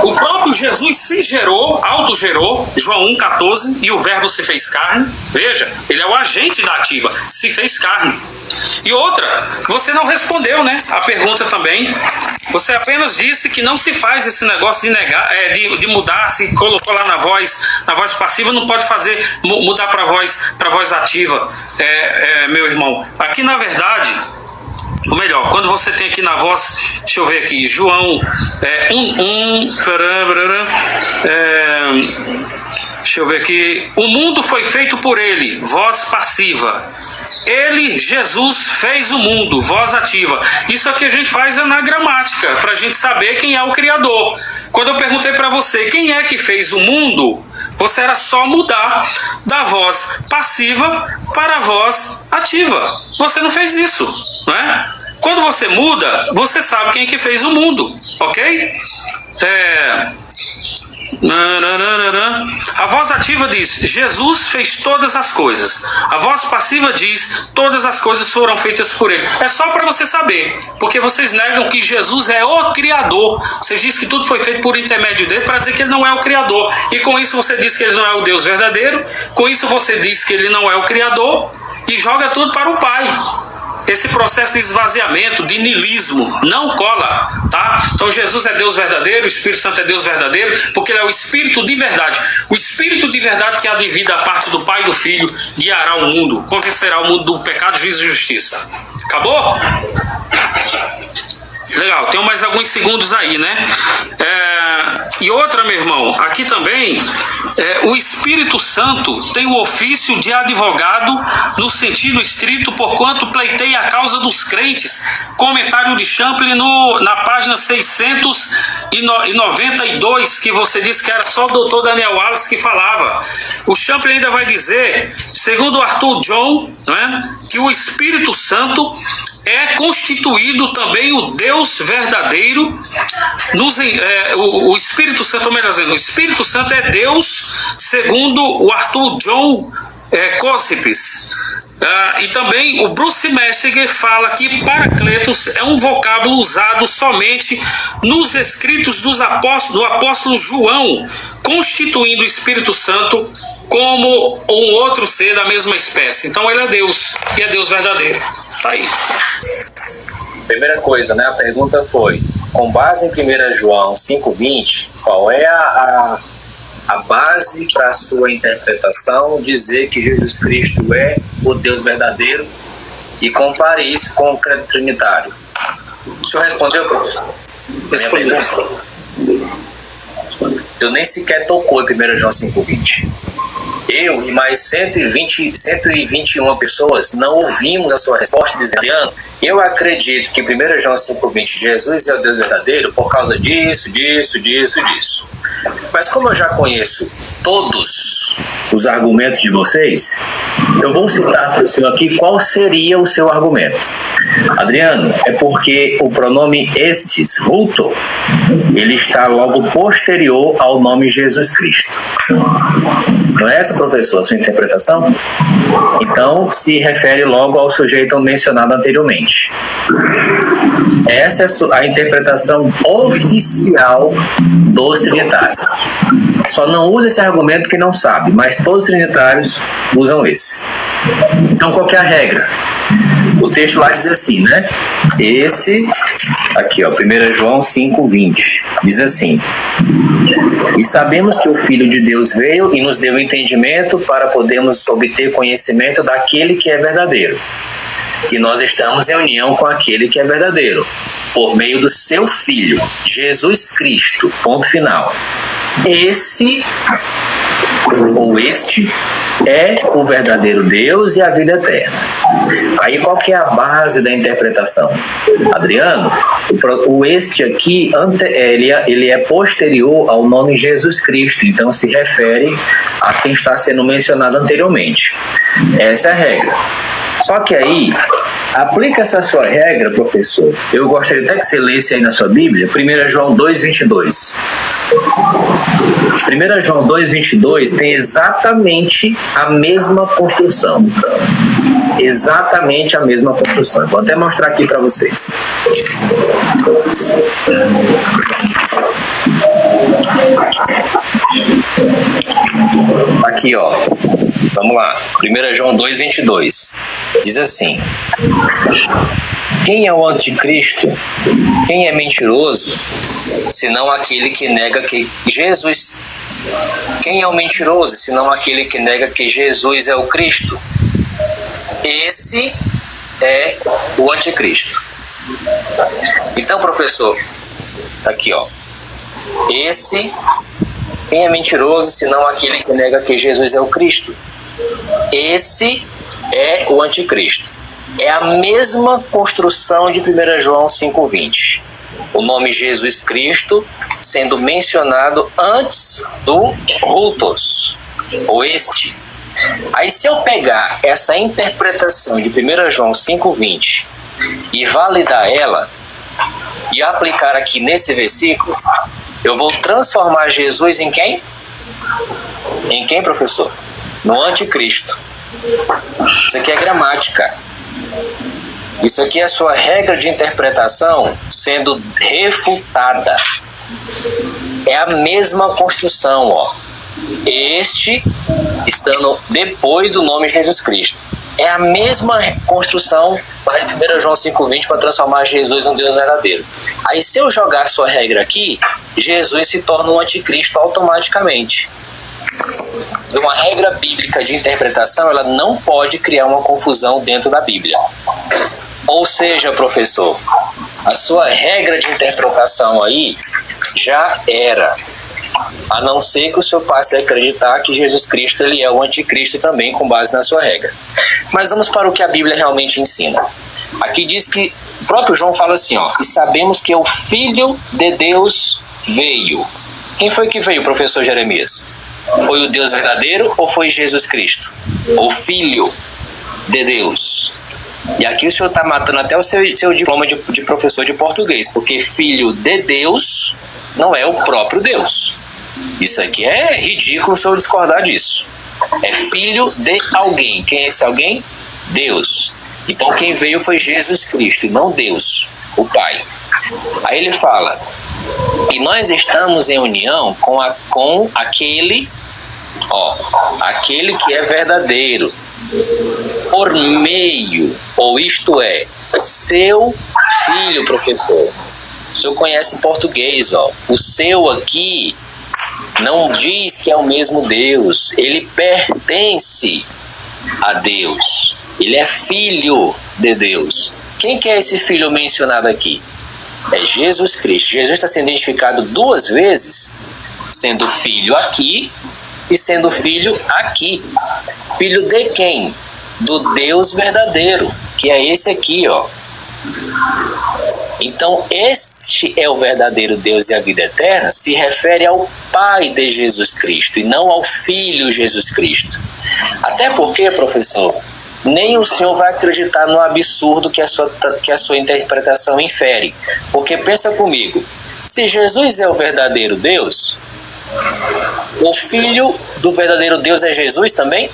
O próprio Jesus se gerou, autogerou, João 1,14, e o verbo se fez carne. Veja, ele é o agente da ativa, se fez carne. E outra, você não respondeu, né? A pergunta também. Você apenas disse que não se faz esse negócio de negar, de mudar, se colocou lá na voz passiva, não pode mudar para voz ativa, meu irmão. Aqui na verdade, ou melhor, quando você tem aqui na voz, deixa eu ver aqui, João 1:1, deixa eu ver aqui, o mundo foi feito por ele, voz passiva. Ele, Jesus, fez o mundo, voz ativa. Isso aqui a gente faz na gramática, para a gente saber quem é o Criador. Quando eu perguntei para você quem é que fez o mundo, você era só mudar da voz passiva para a voz ativa. Você não fez isso, não é? Quando você muda, você sabe quem é que fez o mundo, ok? A voz ativa diz, Jesus fez todas as coisas. A voz passiva diz, todas as coisas foram feitas por ele. É só para você saber, porque vocês negam que Jesus é o Criador. Vocês dizem que tudo foi feito por intermédio dele, para dizer que ele não é o Criador. E com isso você diz que ele não é o Deus verdadeiro. Com isso você diz que ele não é o Criador e joga tudo para o Pai. Esse processo de esvaziamento, de niilismo, não cola, tá? Então Jesus é Deus verdadeiro, o Espírito Santo é Deus verdadeiro, porque ele é o Espírito de verdade. O Espírito de verdade que há de vir da parte do Pai e do Filho guiará o mundo, convencerá o mundo do pecado, juízo e justiça. Acabou? Legal, tem mais alguns segundos aí, né? E outra, meu irmão, aqui também, o Espírito Santo tem o ofício de advogado no sentido estrito, porquanto pleiteia a causa dos crentes. Comentário de Champlin na página 692, que você disse que era só o doutor Daniel Wallace que falava. O Champlin ainda vai dizer, segundo Arthur John, né, que o Espírito Santo é constituído também o Deus verdadeiro. O Espírito Santo, ou melhor dizendo, o Espírito Santo é Deus, segundo o Arthur John Cosipes. E também o Bruce Messinger fala que Paracletos é um vocábulo usado somente nos escritos do apóstolo João, constituindo o Espírito Santo como um outro ser da mesma espécie. Então ele é Deus, e é Deus verdadeiro. Está aí. Primeira coisa, né? A pergunta foi, com base em 1 João 5,20, qual é a base para a sua interpretação, dizer que Jesus Cristo é o Deus verdadeiro, e compare isso com o credo trinitário? O senhor respondeu, professor? Respondeu. Eu nem sequer tocou em 1 João 5,20. Eu e mais 121 pessoas não ouvimos a sua resposta dizendo, Adriano, eu acredito que 1 João 5,20 Jesus é o Deus verdadeiro por causa disso. Mas como eu já conheço todos os argumentos de vocês, eu vou citar para o senhor aqui qual seria o seu argumento. Adriano, é porque o pronome estes, vulto, ele está logo posterior ao nome Jesus Cristo. Não é essa, professor, a sua interpretação? Então, se refere logo ao sujeito mencionado anteriormente. Essa é a interpretação oficial dos trinitários. Só não usa esse argumento que não sabe, mas todos os trinitários usam esse. Então, qual que é a regra? O texto lá diz assim, né? Aqui, ó, 1 João 5,20, diz assim: e sabemos que o Filho de Deus veio e nos deu entendimento para podermos obter conhecimento daquele que é verdadeiro. E nós estamos em união com aquele que é verdadeiro, por meio do seu Filho, Jesus Cristo, ponto final. Este é o verdadeiro Deus e a vida eterna. Aí qual que é a base da interpretação? Adriano, o este aqui, ele é posterior ao nome Jesus Cristo, então se refere a quem está sendo mencionado anteriormente. Essa é a regra. Só que aí, aplica essa sua regra, professor. Eu gostaria até que você lesse aí na sua Bíblia, 1 João 2,22. 1 João 2,22 tem exatamente a mesma construção. Exatamente a mesma construção. Vou até mostrar aqui para vocês. Aqui, ó. Vamos lá. 1 João 2,22. Diz assim: quem é o anticristo? Quem é mentiroso? Senão aquele que nega que Jesus... Quem é o mentiroso? Senão aquele que nega que Jesus é o Cristo. Esse é o anticristo. Então, professor, aqui, ó. Quem é mentiroso, senão aquele que nega que Jesus é o Cristo? Esse é o anticristo. É a mesma construção de 1 João 5,20. O nome Jesus Cristo sendo mencionado antes do Rutos, ou este. Aí se eu pegar essa interpretação de 1 João 5,20 e validar ela e aplicar aqui nesse versículo, eu vou transformar Jesus em quem? Em quem, professor? No anticristo. Isso aqui é gramática. Isso aqui é a sua regra de interpretação sendo refutada. É a mesma construção, ó. Este estando depois do nome Jesus Cristo. É a mesma construção para 1 João 5,20 para transformar Jesus num Deus verdadeiro. Aí se eu jogar a sua regra aqui, Jesus se torna um anticristo automaticamente. E uma regra bíblica de interpretação, ela não pode criar uma confusão dentro da Bíblia. Ou seja, professor, A sua regra de interpretação aí já era. A não ser que o senhor passe a acreditar que Jesus Cristo ele é o anticristo também, com base na sua regra. Mas vamos para o que a Bíblia realmente ensina. Aqui diz que o próprio João fala assim, ó, e sabemos que o Filho de Deus veio. Quem foi que veio, professor Jeremias? Foi o Deus verdadeiro ou foi Jesus Cristo? O Filho de Deus. E aqui o senhor está matando até o seu diploma de professor de português, porque Filho de Deus não é o próprio Deus. Isso aqui é ridículo se eu discordar disso. É filho de alguém. Quem é esse alguém? Deus. Então quem veio foi Jesus Cristo e não Deus, o Pai. Aí ele fala, e nós estamos em união com aquele, aquele que é verdadeiro, por meio, ou isto é, seu filho, professor. O senhor conhece português, o seu aqui não diz que é o mesmo Deus, ele pertence a Deus, ele é filho de Deus. Quem que é esse filho mencionado aqui? É Jesus Cristo. Jesus está sendo identificado duas vezes, sendo filho aqui e sendo filho aqui. Filho de quem? Do Deus verdadeiro, que é esse aqui, Então, este é o verdadeiro Deus e a vida eterna, se refere ao Pai de Jesus Cristo e não ao Filho Jesus Cristo. Até porque, professor, nem o senhor vai acreditar no absurdo que a sua interpretação infere. Porque pensa comigo, se Jesus é o verdadeiro Deus, o Filho do verdadeiro Deus é Jesus também?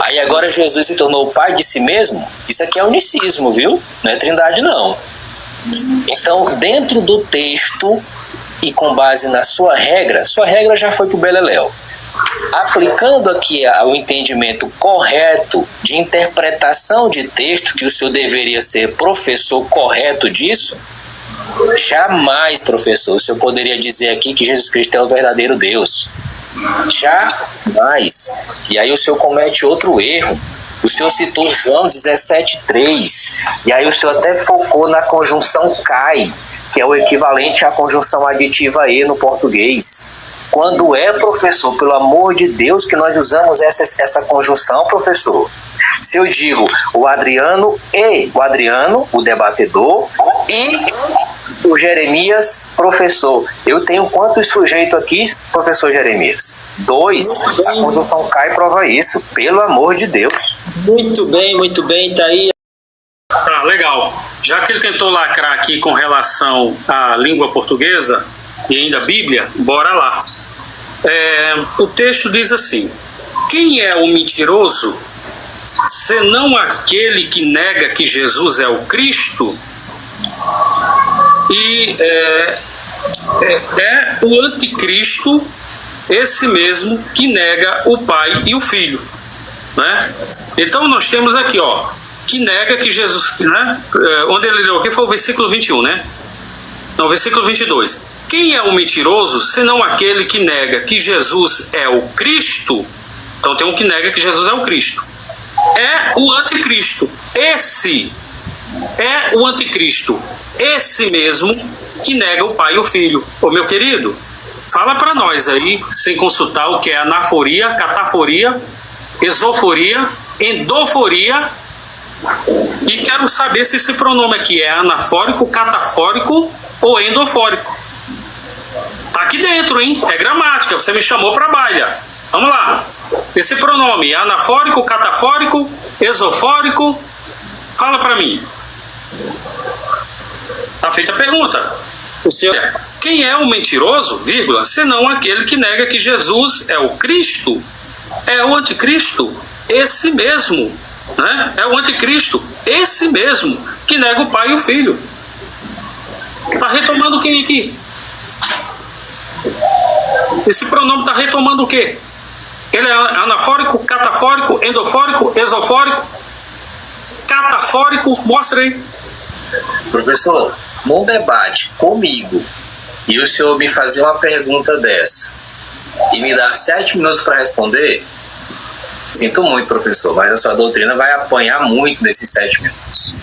Aí agora Jesus se tornou o Pai de si mesmo? Isso aqui é unicismo, viu? Não é trindade, não. Então, dentro do texto e com base na sua regra já foi pro beleléu. Aplicando aqui o entendimento correto de interpretação de texto, que o senhor deveria ser professor correto disso, jamais, professor, o senhor poderia dizer aqui que Jesus Cristo é o verdadeiro Deus. Jamais. E aí o senhor comete outro erro. O senhor citou João 17,3, e aí o senhor até focou na conjunção cai, que é o equivalente à conjunção aditiva e no português. Quando é, professor, pelo amor de Deus, que nós usamos essa conjunção, professor? Se eu digo o Adriano, o debatedor, e o Jeremias, professor, eu tenho quantos sujeitos aqui, professor Jeremias? 2. A conjunção cai prova isso, pelo amor de Deus. Muito bem, tá aí. Tá, legal. Já que ele tentou lacrar aqui com relação à língua portuguesa e ainda a Bíblia, bora lá. O texto diz assim: quem é o mentiroso, senão aquele que nega que Jesus é o Cristo? E é o anticristo, esse mesmo que nega o Pai e o Filho, né? Então nós temos aqui, que nega que Jesus, né? Onde ele leu aqui foi o versículo 21, né? Não, versículo 22. Quem é o mentiroso, senão aquele que nega que Jesus é o Cristo? Então tem um que nega que Jesus é o Cristo. É o anticristo. Esse é o anticristo. Esse mesmo que nega o Pai e o Filho. Ô meu querido, fala para nós aí, sem consultar o que é anaforia, cataforia, exoforia, endoforia, e quero saber se esse pronome aqui é anafórico, catafórico ou endofórico. Tá aqui dentro, hein? É gramática, você me chamou para baila. Vamos lá. Esse pronome é anafórico, catafórico, exofórico? Fala para mim. Tá feita a pergunta. O senhor, quem é o mentiroso, vírgula, senão aquele que nega que Jesus é o Cristo? É o anticristo, esse mesmo, né? É o anticristo, esse mesmo que nega o Pai e o Filho. Tá retomando quem aqui? Esse pronome está retomando o quê? Ele é anafórico, catafórico, endofórico, exofórico, catafórico? Mostra aí. Professor, num debate comigo, e o senhor me fazer uma pergunta dessa e me dar 7 minutos para responder, sinto muito, professor, mas a sua doutrina vai apanhar muito nesses 7 minutos.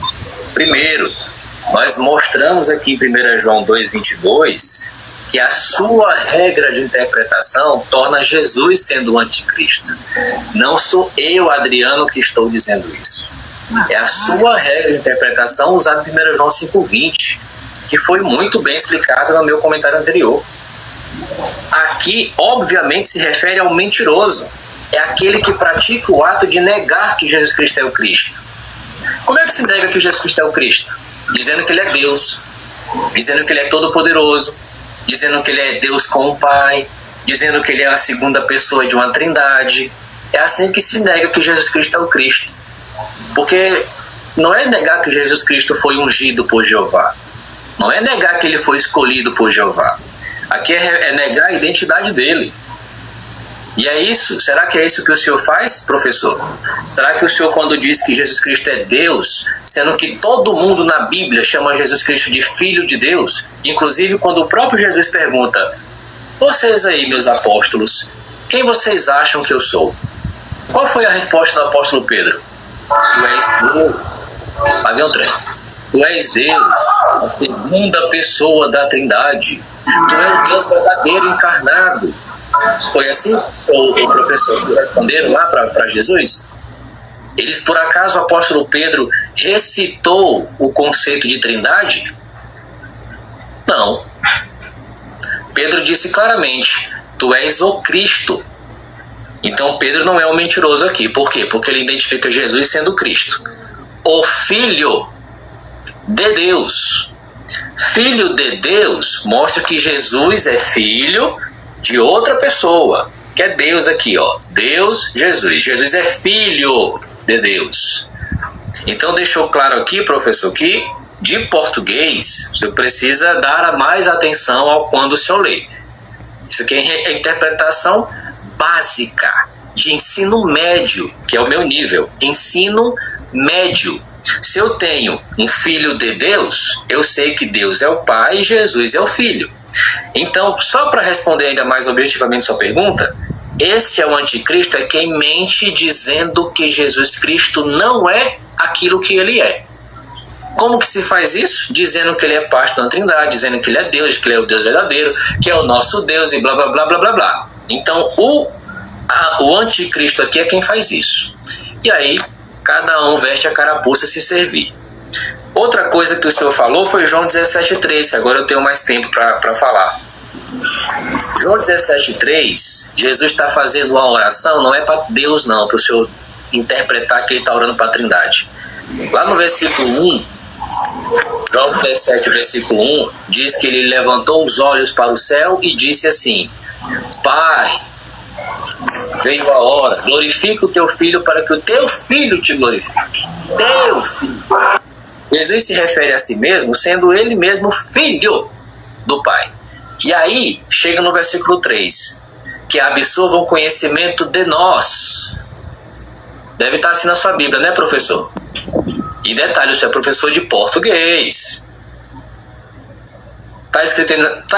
Primeiro, Nós mostramos aqui em 1 João 2,22 que a sua regra de interpretação torna Jesus sendo o anticristo. Não sou eu, Adriano, que estou dizendo isso. É a sua regra de interpretação usada em 1 João 5,20, que foi muito bem explicada no meu comentário anterior. Aqui, obviamente, se refere ao mentiroso. É aquele que pratica o ato de negar que Jesus Cristo é o Cristo. Como é que se nega que Jesus Cristo é o Cristo? Dizendo que ele é Deus, dizendo que ele é todo-poderoso, dizendo que ele é Deus com o Pai, dizendo que ele é a segunda pessoa de uma trindade. É assim que se nega que Jesus Cristo é o Cristo. Porque não é negar que Jesus Cristo foi ungido por Jeová. Não é negar que ele foi escolhido por Jeová. Aqui é negar a identidade dele. E é isso? Será que é isso que o senhor faz, professor? Será que o senhor, quando diz que Jesus Cristo é Deus, sendo que todo mundo na Bíblia chama Jesus Cristo de Filho de Deus, inclusive quando o próprio Jesus pergunta: vocês aí, meus apóstolos, quem vocês acham que eu sou? Qual foi a resposta do apóstolo Pedro? Tu és Deus. Havia um trem. Tu és Deus, a segunda pessoa da Trindade. Tu és o Deus verdadeiro encarnado. Foi assim o professor que responderam lá para Jesus? Eles, por acaso, o apóstolo Pedro recitou o conceito de trindade? Não. Pedro disse claramente: tu és o Cristo. Então Pedro não é um mentiroso aqui. Por quê? Porque ele identifica Jesus sendo Cristo, o Filho de Deus. Filho de Deus mostra que Jesus é filho de outra pessoa, que é Deus aqui, ó. Deus, Jesus. Jesus é filho de Deus. Então deixou claro aqui, professor, que de português o senhor precisa dar mais atenção ao quando o senhor lê. Isso aqui é a interpretação básica de ensino médio, que é o meu nível. Ensino médio. Se eu tenho um filho de Deus, eu sei que Deus é o Pai e Jesus é o Filho. Então, só para responder ainda mais objetivamente sua pergunta, esse é o anticristo, é quem mente dizendo que Jesus Cristo não é aquilo que ele é. Como que se faz isso? Dizendo que ele é parte da Trindade, dizendo que ele é Deus, que ele é o Deus verdadeiro, que é o nosso Deus e blá blá blá blá blá blá. Então, o anticristo aqui é quem faz isso. E aí, cada um veste a carapuça se servir. Outra coisa que o senhor falou foi João 17,3, que agora eu tenho mais tempo para falar. João 17,3, Jesus está fazendo uma oração, não é para Deus não, para o senhor interpretar que ele está orando para a Trindade. Lá no versículo 1, João 17, versículo 1, diz que ele levantou os olhos para o céu e disse assim: Pai, veio a hora, glorifica o teu filho para que o teu filho te glorifique. Teu filho. Jesus se refere a si mesmo sendo ele mesmo filho do Pai. E aí, chega no versículo 3, que absorvam o conhecimento de nós. Deve estar assim na sua Bíblia, né, professor? E detalhe, você é professor de português. Está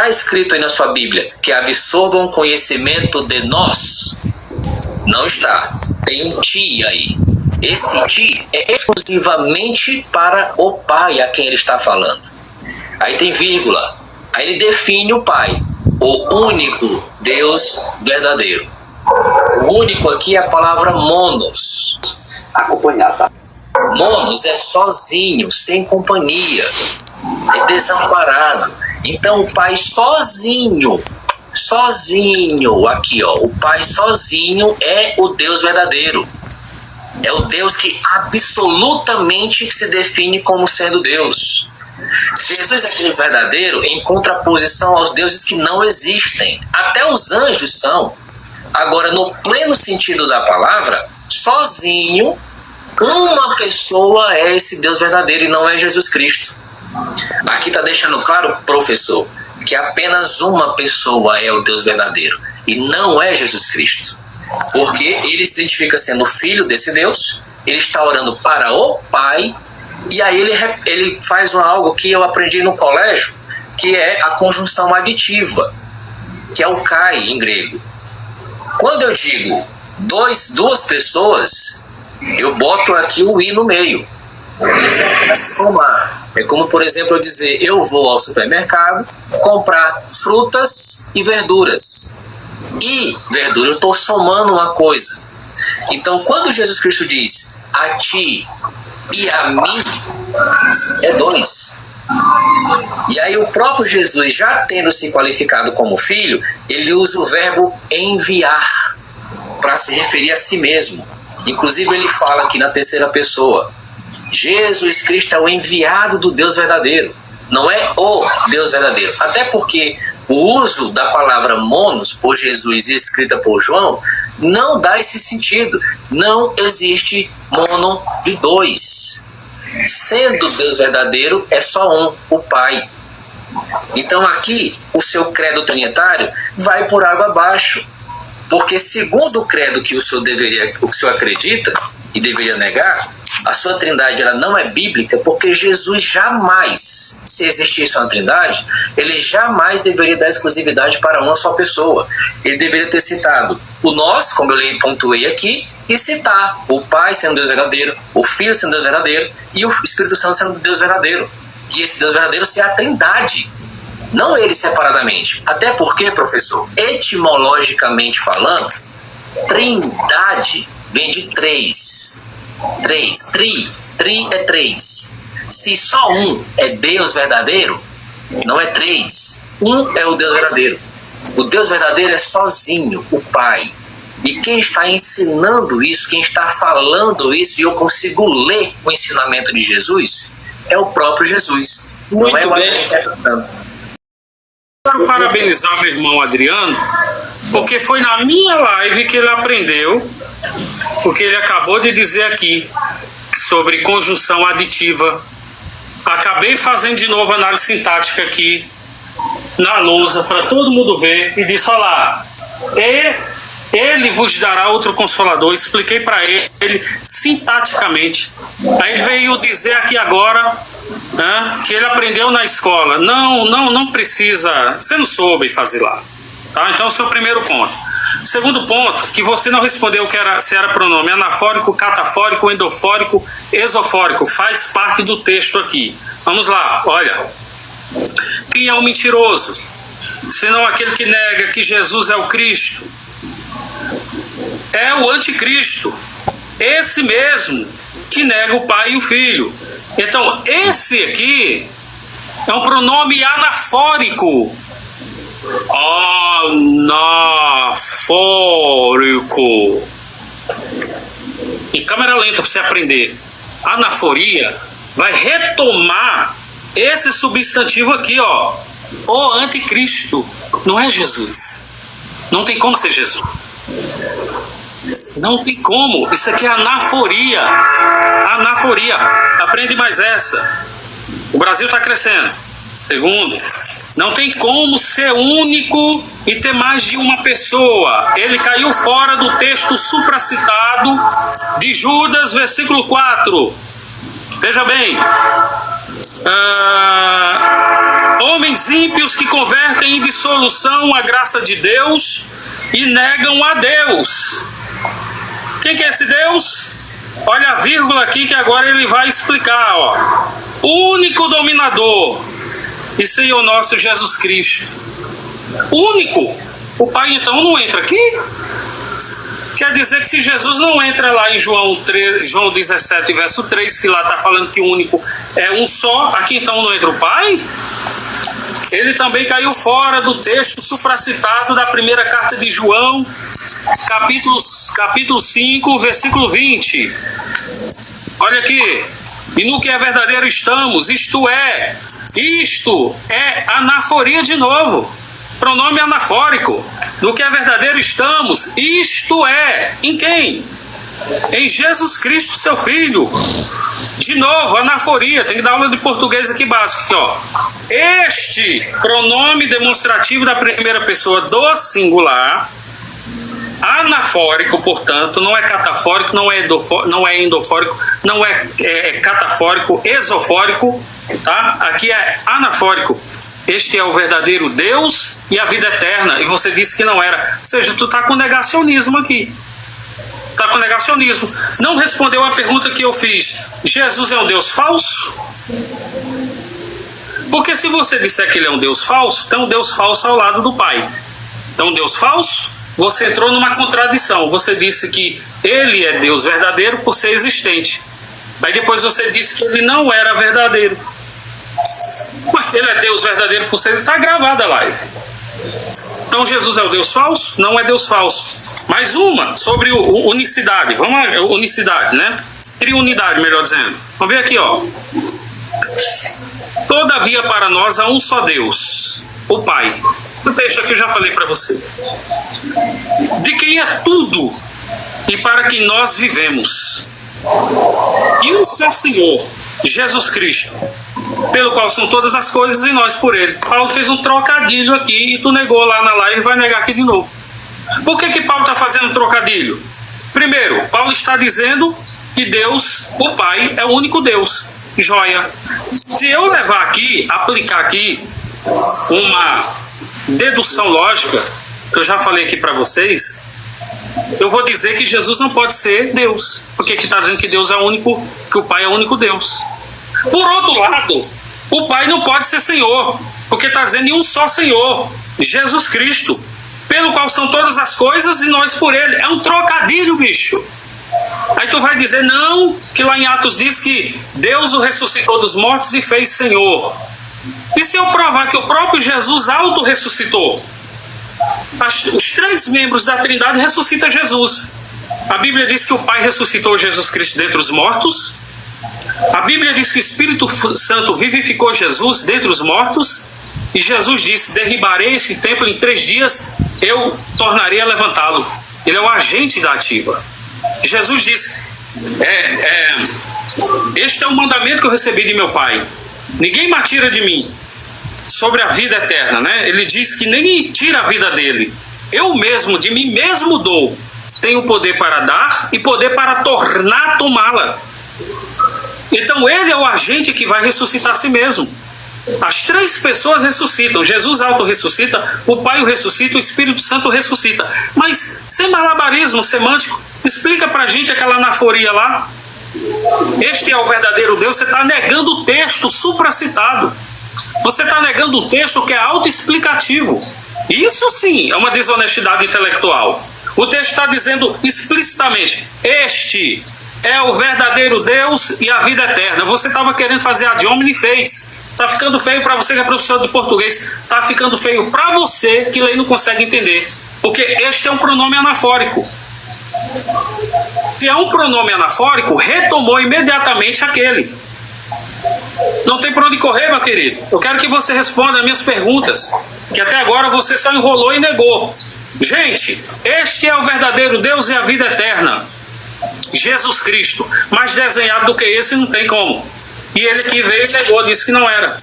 escrito aí na sua Bíblia que absorvam o conhecimento de nós. Não está. Tem um ti aí. Esse ti é exclusivamente para o Pai a quem ele está falando. Aí tem vírgula. Aí ele define o Pai, o único Deus verdadeiro. O único aqui é a palavra monos. Acompanhar, tá? Monos é sozinho, sem companhia, é desamparado. Então o Pai sozinho, aqui ó, o Pai sozinho é o Deus verdadeiro. É o Deus que absolutamente se define como sendo Deus. Jesus é Deus verdadeiro em contraposição aos deuses que não existem. Até os anjos são. Agora, no pleno sentido da palavra, sozinho, uma pessoa é esse Deus verdadeiro e não é Jesus Cristo. Aqui está deixando claro, professor, que apenas uma pessoa é o Deus verdadeiro e não é Jesus Cristo. Porque ele se identifica sendo filho desse Deus, ele está orando para o Pai, e aí ele faz algo que eu aprendi no colégio, que é a conjunção aditiva, que é o kai em grego. Quando eu digo duas pessoas, eu boto aqui o i no meio. É somar. É como, por exemplo, eu dizer, eu vou ao supermercado comprar frutas e verduras. E verdura, eu estou somando uma coisa. Então, quando Jesus Cristo diz a ti e a mim, é 2. E aí o próprio Jesus, já tendo se qualificado como filho, ele usa o verbo enviar para se referir a si mesmo. Inclusive ele fala aqui na terceira pessoa, Jesus Cristo é o enviado do Deus verdadeiro, não é o Deus verdadeiro. Até porque o uso da palavra monos por Jesus e escrita por João não dá esse sentido. Não existe mono de 2. Sendo Deus verdadeiro, é só um, o Pai. Então aqui o seu credo trinitário vai por água abaixo. Porque segundo o credo que o senhor acredita e deveria negar, a sua trindade ela não é bíblica, porque Jesus jamais, se existisse uma trindade, ele jamais deveria dar exclusividade para uma só pessoa. Ele deveria ter citado o nós, como eu pontuei aqui, e citar o Pai sendo Deus verdadeiro, o Filho sendo Deus verdadeiro e o Espírito Santo sendo Deus verdadeiro. E esse Deus verdadeiro ser a trindade, não ele separadamente. Até porque, professor, etimologicamente falando, trindade vem de 3. Tri é 3. Se só um é Deus verdadeiro, não é 3. Um é o Deus verdadeiro. O Deus verdadeiro é sozinho, o Pai. E quem está ensinando isso, quem está falando isso, e eu consigo ler o ensinamento de Jesus, é o próprio Jesus. Muito não é o bem. Quero parabenizar meu irmão Adriano, porque foi na minha live que ele aprendeu, porque ele acabou de dizer aqui sobre conjunção aditiva. Acabei fazendo de novo análise sintática aqui na lousa para todo mundo ver e disse: olha lá, ele vos dará outro consolador. Expliquei para ele sintaticamente. Aí ele veio dizer aqui agora, né, que ele aprendeu na escola. Não precisa, você não soube fazer lá, tá? Então, esse é o primeiro ponto. Segundo ponto, que você não respondeu se era pronome anafórico, catafórico, endofórico, esofórico. Faz parte do texto aqui. Vamos lá, olha. Quem é o mentiroso? Senão aquele que nega que Jesus é o Cristo. É o anticristo. Esse mesmo que nega o Pai e o Filho. Então, esse aqui é um pronome anafórico. Anafórico. Em câmera lenta para você aprender. Anaforia vai retomar esse substantivo aqui, ó. O anticristo. Não é Jesus. Não tem como ser Jesus. Não tem como. Isso aqui é anaforia. Anaforia. Aprende mais essa. O Brasil está crescendo. Segundo, não tem como ser único e ter mais de uma pessoa. Ele caiu fora do texto supracitado de Judas, versículo 4. Veja bem. Homens ímpios que convertem em dissolução a graça de Deus e negam a Deus. Quem que é esse Deus? Olha a vírgula aqui que agora ele vai explicar, ó. O único dominador e Senhor nosso Jesus Cristo. Único. O Pai então não entra aqui? Quer dizer que se Jesus não entra lá em João 17, verso 3, que lá está falando que o único é um só, aqui então não entra o Pai? Ele também caiu fora do texto supracitado da primeira carta de João, capítulo 5, versículo 20. Olha aqui. E no que é verdadeiro estamos, isto é anaforia de novo. Pronome anafórico. No que é verdadeiro estamos, isto é. Em quem? Em Jesus Cristo, seu Filho. De novo, anaforia. Tem que dar aula de português aqui básico. Aqui, ó. Este pronome demonstrativo da primeira pessoa do singular, anafórico, portanto, não é catafórico, não é endofórico, não é catafórico, esofórico, tá? Aqui é anafórico. Este é o verdadeiro Deus e a vida eterna. E você disse que não era. Ou seja, tu está com negacionismo aqui. está com negacionismo. Não respondeu a pergunta que eu fiz. Jesus é um Deus falso? Porque se você disser que ele é um Deus falso, tem um Deus falso ao lado do Pai. Então, um Deus falso, você entrou numa contradição. Você disse que ele é Deus verdadeiro por ser existente. Aí depois você disse que ele não era verdadeiro. Mas ele é Deus verdadeiro por ser... Está gravada a live. Então Jesus é o Deus falso? Não é Deus falso. Mais uma sobre unicidade. Vamos lá, unicidade, né? Triunidade, melhor dizendo. Vamos ver aqui, ó. Todavia para nós há um só Deus, o Pai. Esse texto aqui eu já falei para você. De quem é tudo e para quem nós vivemos. E um só Senhor, Jesus Cristo, pelo qual são todas as coisas e nós por ele. Paulo fez um trocadilho aqui e tu negou lá na live e vai negar aqui de novo. Por que Paulo está fazendo um trocadilho? Primeiro, Paulo está dizendo que Deus, o Pai, é o único Deus. Joia. Se eu levar aqui, aplicar aqui uma dedução lógica, que eu já falei aqui para vocês, eu vou dizer que Jesus não pode ser Deus, porque aqui está dizendo que Deus é o único, que o Pai é o único Deus. Por outro lado, o Pai não pode ser Senhor, porque está dizendo em um só Senhor, Jesus Cristo, pelo qual são todas as coisas e nós por ele. É um trocadilho, bicho. Aí tu vai dizer, não, que lá em Atos diz que Deus o ressuscitou dos mortos e fez Senhor. E se eu provar que o próprio Jesus auto-ressuscitou? Os três membros da Trindade ressuscitam Jesus. A Bíblia diz que o Pai ressuscitou Jesus Cristo dentre os mortos. A Bíblia diz que o Espírito Santo vivificou Jesus dentre os mortos. E Jesus disse, derribarei esse templo em 3 dias, eu tornarei a levantá-lo. Ele é o agente da ativa. Jesus disse, este é o mandamento que eu recebi de meu Pai. Ninguém me atira de mim. Sobre a vida eterna, né? Ele diz que ninguém tira a vida dele. Eu mesmo, de mim mesmo dou. Tenho poder para dar e poder para tornar tomá-la. Então ele é o agente que vai ressuscitar a si mesmo. As 3 pessoas ressuscitam. Jesus auto-ressuscita, o Pai o ressuscita, o Espírito Santo ressuscita. Mas sem malabarismo semântico, explica pra gente aquela anaforia lá. Este é o verdadeiro Deus. Você está negando o texto supracitado. Você está negando um texto que é autoexplicativo. Isso sim é uma desonestidade intelectual. O texto está dizendo explicitamente, este é o verdadeiro Deus e a vida eterna. Você estava querendo fazer ad hominem e fez. Está ficando feio para você que é professor de português. Está ficando feio para você que lê e não consegue entender. Porque este é um pronome anafórico. Se é um pronome anafórico, retomou imediatamente aquele. Não tem por onde correr, meu querido. Eu quero que você responda as minhas perguntas, que até agora você só enrolou e negou. Gente, este é o verdadeiro Deus e a vida eterna, Jesus Cristo. Mais desenhado do que esse não tem como. E ele que veio e negou, disse que não era.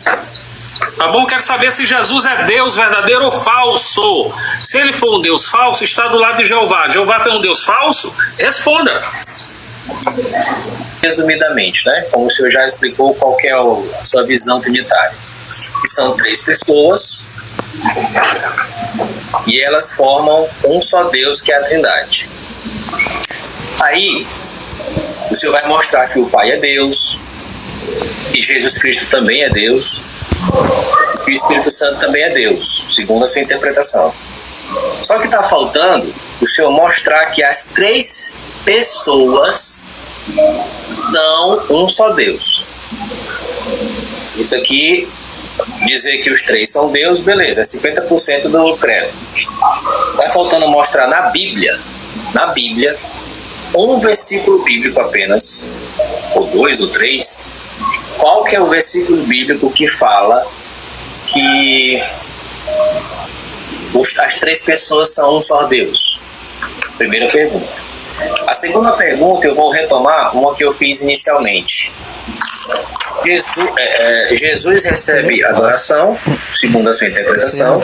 Tá bom? Quero saber se Jesus é Deus verdadeiro ou falso. Se ele for um Deus falso, está do lado de Jeová. Jeová foi um Deus falso? Responda. Resumidamente, né? Como o senhor já explicou, qual que é a sua visão trinitária? Que são 3 pessoas e elas formam um só Deus, que é a Trindade. Aí o senhor vai mostrar que o Pai é Deus, que Jesus Cristo também é Deus, que o Espírito Santo também é Deus, segundo a sua interpretação. Só que está faltando o senhor mostrar que as 3 pessoas são um só Deus. Isso aqui, dizer que os 3 são Deus, beleza, é 50% do credo. Vai faltando mostrar na Bíblia, um versículo bíblico apenas, ou 2 ou 3, qual que é o versículo bíblico que fala que as 3 pessoas são um só Deus? Primeira pergunta. A segunda pergunta eu vou retomar uma que eu fiz inicialmente. Jesus recebe adoração, segundo a sua interpretação.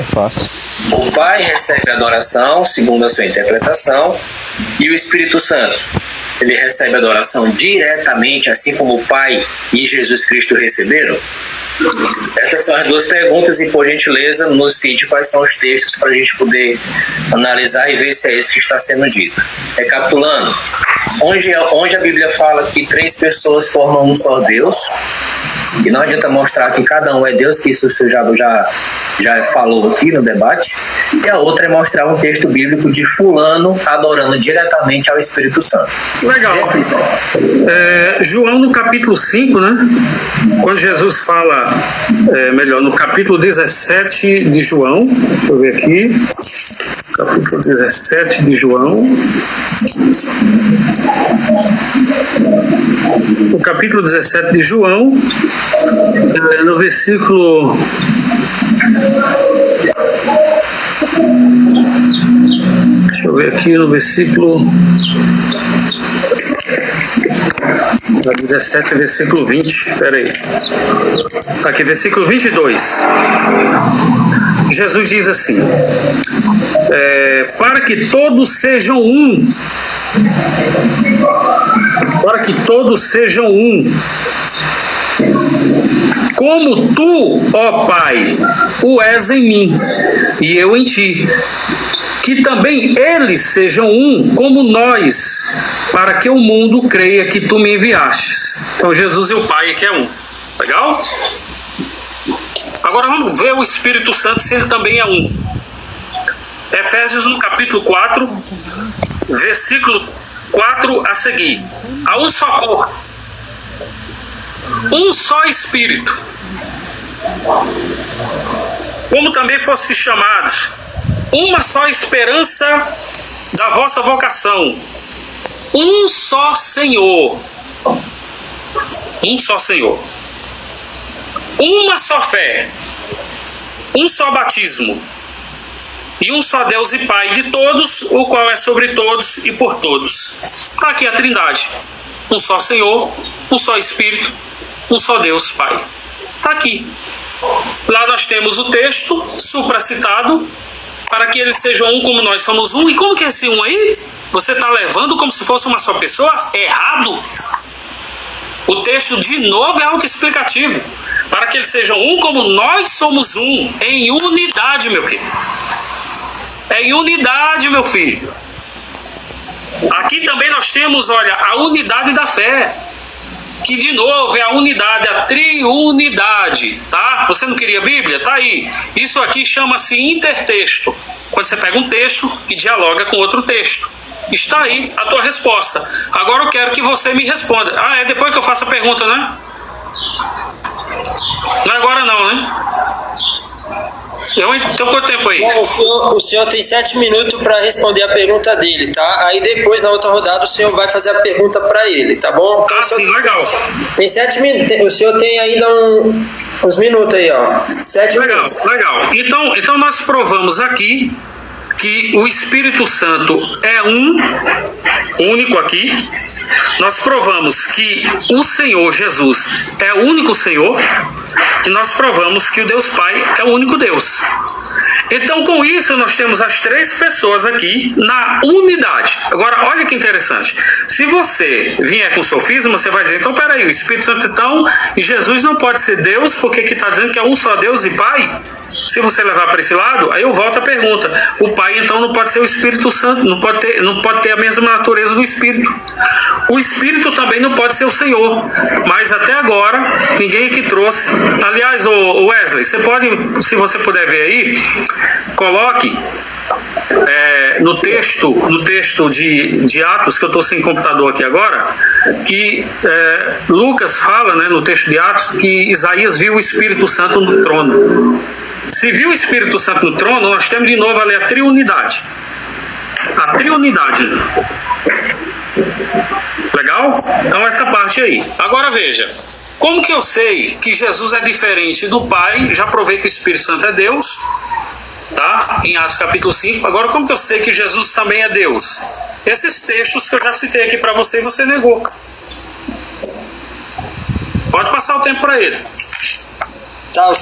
O Pai recebe adoração, segundo a sua interpretação. E o Espírito Santo, ele recebe adoração diretamente, assim como o Pai e Jesus Cristo receberam? Essas são as duas perguntas e, por gentileza, nos cite quais são os textos para a gente poder analisar e ver se é isso que está sendo dito. Recapitulando, onde a Bíblia fala que 3 pessoas formam um só Deus, e não adianta mostrar que cada um é Deus, que isso você já falou aqui no debate, e a outra é mostrar um texto bíblico de fulano adorando diretamente ao Espírito Santo. Legal. João no capítulo 5, né? Quando Jesus fala, no capítulo 17 de João, deixa eu ver aqui, capítulo 17 de João, no capítulo 17 de João, no versículo... Deixa eu ver aqui no versículo 17, versículo 20. Peraí. Aqui, versículo 22. Jesus diz assim: para que todos sejam um. Para que todos sejam um. Como tu, ó Pai, o és em mim, e eu em ti. Que também eles sejam um, como nós, para que o mundo creia que tu me enviastes. Então Jesus e o Pai que é um. Legal? Agora vamos ver o Espírito Santo se ele também é um. Efésios no capítulo 4, versículo 4 a seguir. Há um só corpo, um só Espírito, como também fostes chamados, uma só esperança da vossa vocação, um só Senhor, uma só fé, um só batismo, e um só Deus e Pai de todos, o qual é sobre todos e por todos. Está aqui a Trindade: um só Senhor, um só Espírito, um só Deus Pai. Está aqui. Lá nós temos o texto supracitado, para que eles sejam um como nós somos um. E como que é esse um aí? Você está levando como se fosse uma só pessoa? Errado. O texto de novo é autoexplicativo. Para que eles sejam um como nós somos um, em unidade, meu filho. É em unidade, meu filho. Aqui também nós temos, olha, a unidade da fé, que de novo é a unidade, a triunidade, tá? Você não queria Bíblia? Tá aí. Isso aqui chama-se intertexto. Quando você pega um texto que dialoga com outro texto. Está aí a tua resposta. Agora eu quero que você me responda. É depois que eu faço a pergunta, né? Não é agora não, né? Então quanto tempo aí? O senhor tem 7 minutos para responder a pergunta dele, tá? Aí depois, na outra rodada, o senhor vai fazer a pergunta para ele, tá bom? Então, sim, legal. Tem 7 minutos. O senhor tem ainda uns minutos aí, ó. 7 minutos. Legal. Então nós provamos aqui que o Espírito Santo é único aqui. Nós provamos que o Senhor Jesus é o único Senhor, e nós provamos que o Deus Pai é o único Deus. Então, com isso, nós temos as 3 pessoas aqui na unidade. Agora, olha que interessante. Se você vier com sofisma, você vai dizer: então, peraí, o Espírito Santo então, e Jesus não pode ser Deus, porque aqui está dizendo que é um só Deus e Pai? Se você levar para esse lado, aí eu volto à pergunta: o Pai então não pode ser o Espírito Santo, não pode ter a mesma natureza do Espírito. O Espírito também não pode ser o Senhor. Mas até agora, ninguém aqui trouxe. Aliás, o Wesley, você pode, se você puder ver aí, coloque no texto de Atos, que eu estou sem computador aqui agora, que Lucas fala, né, no texto de Atos, que Isaías viu o Espírito Santo no trono. Se viu o Espírito Santo no trono, nós temos de novo ali a triunidade. A triunidade. Legal? Então essa parte aí. Agora veja, como que eu sei que Jesus é diferente do Pai? Já provei que o Espírito Santo é Deus, tá? Em Atos capítulo 5. Agora, como que eu sei que Jesus também é Deus? Esses textos que eu já citei aqui para você e você negou. Pode passar o tempo para ele. Tá, o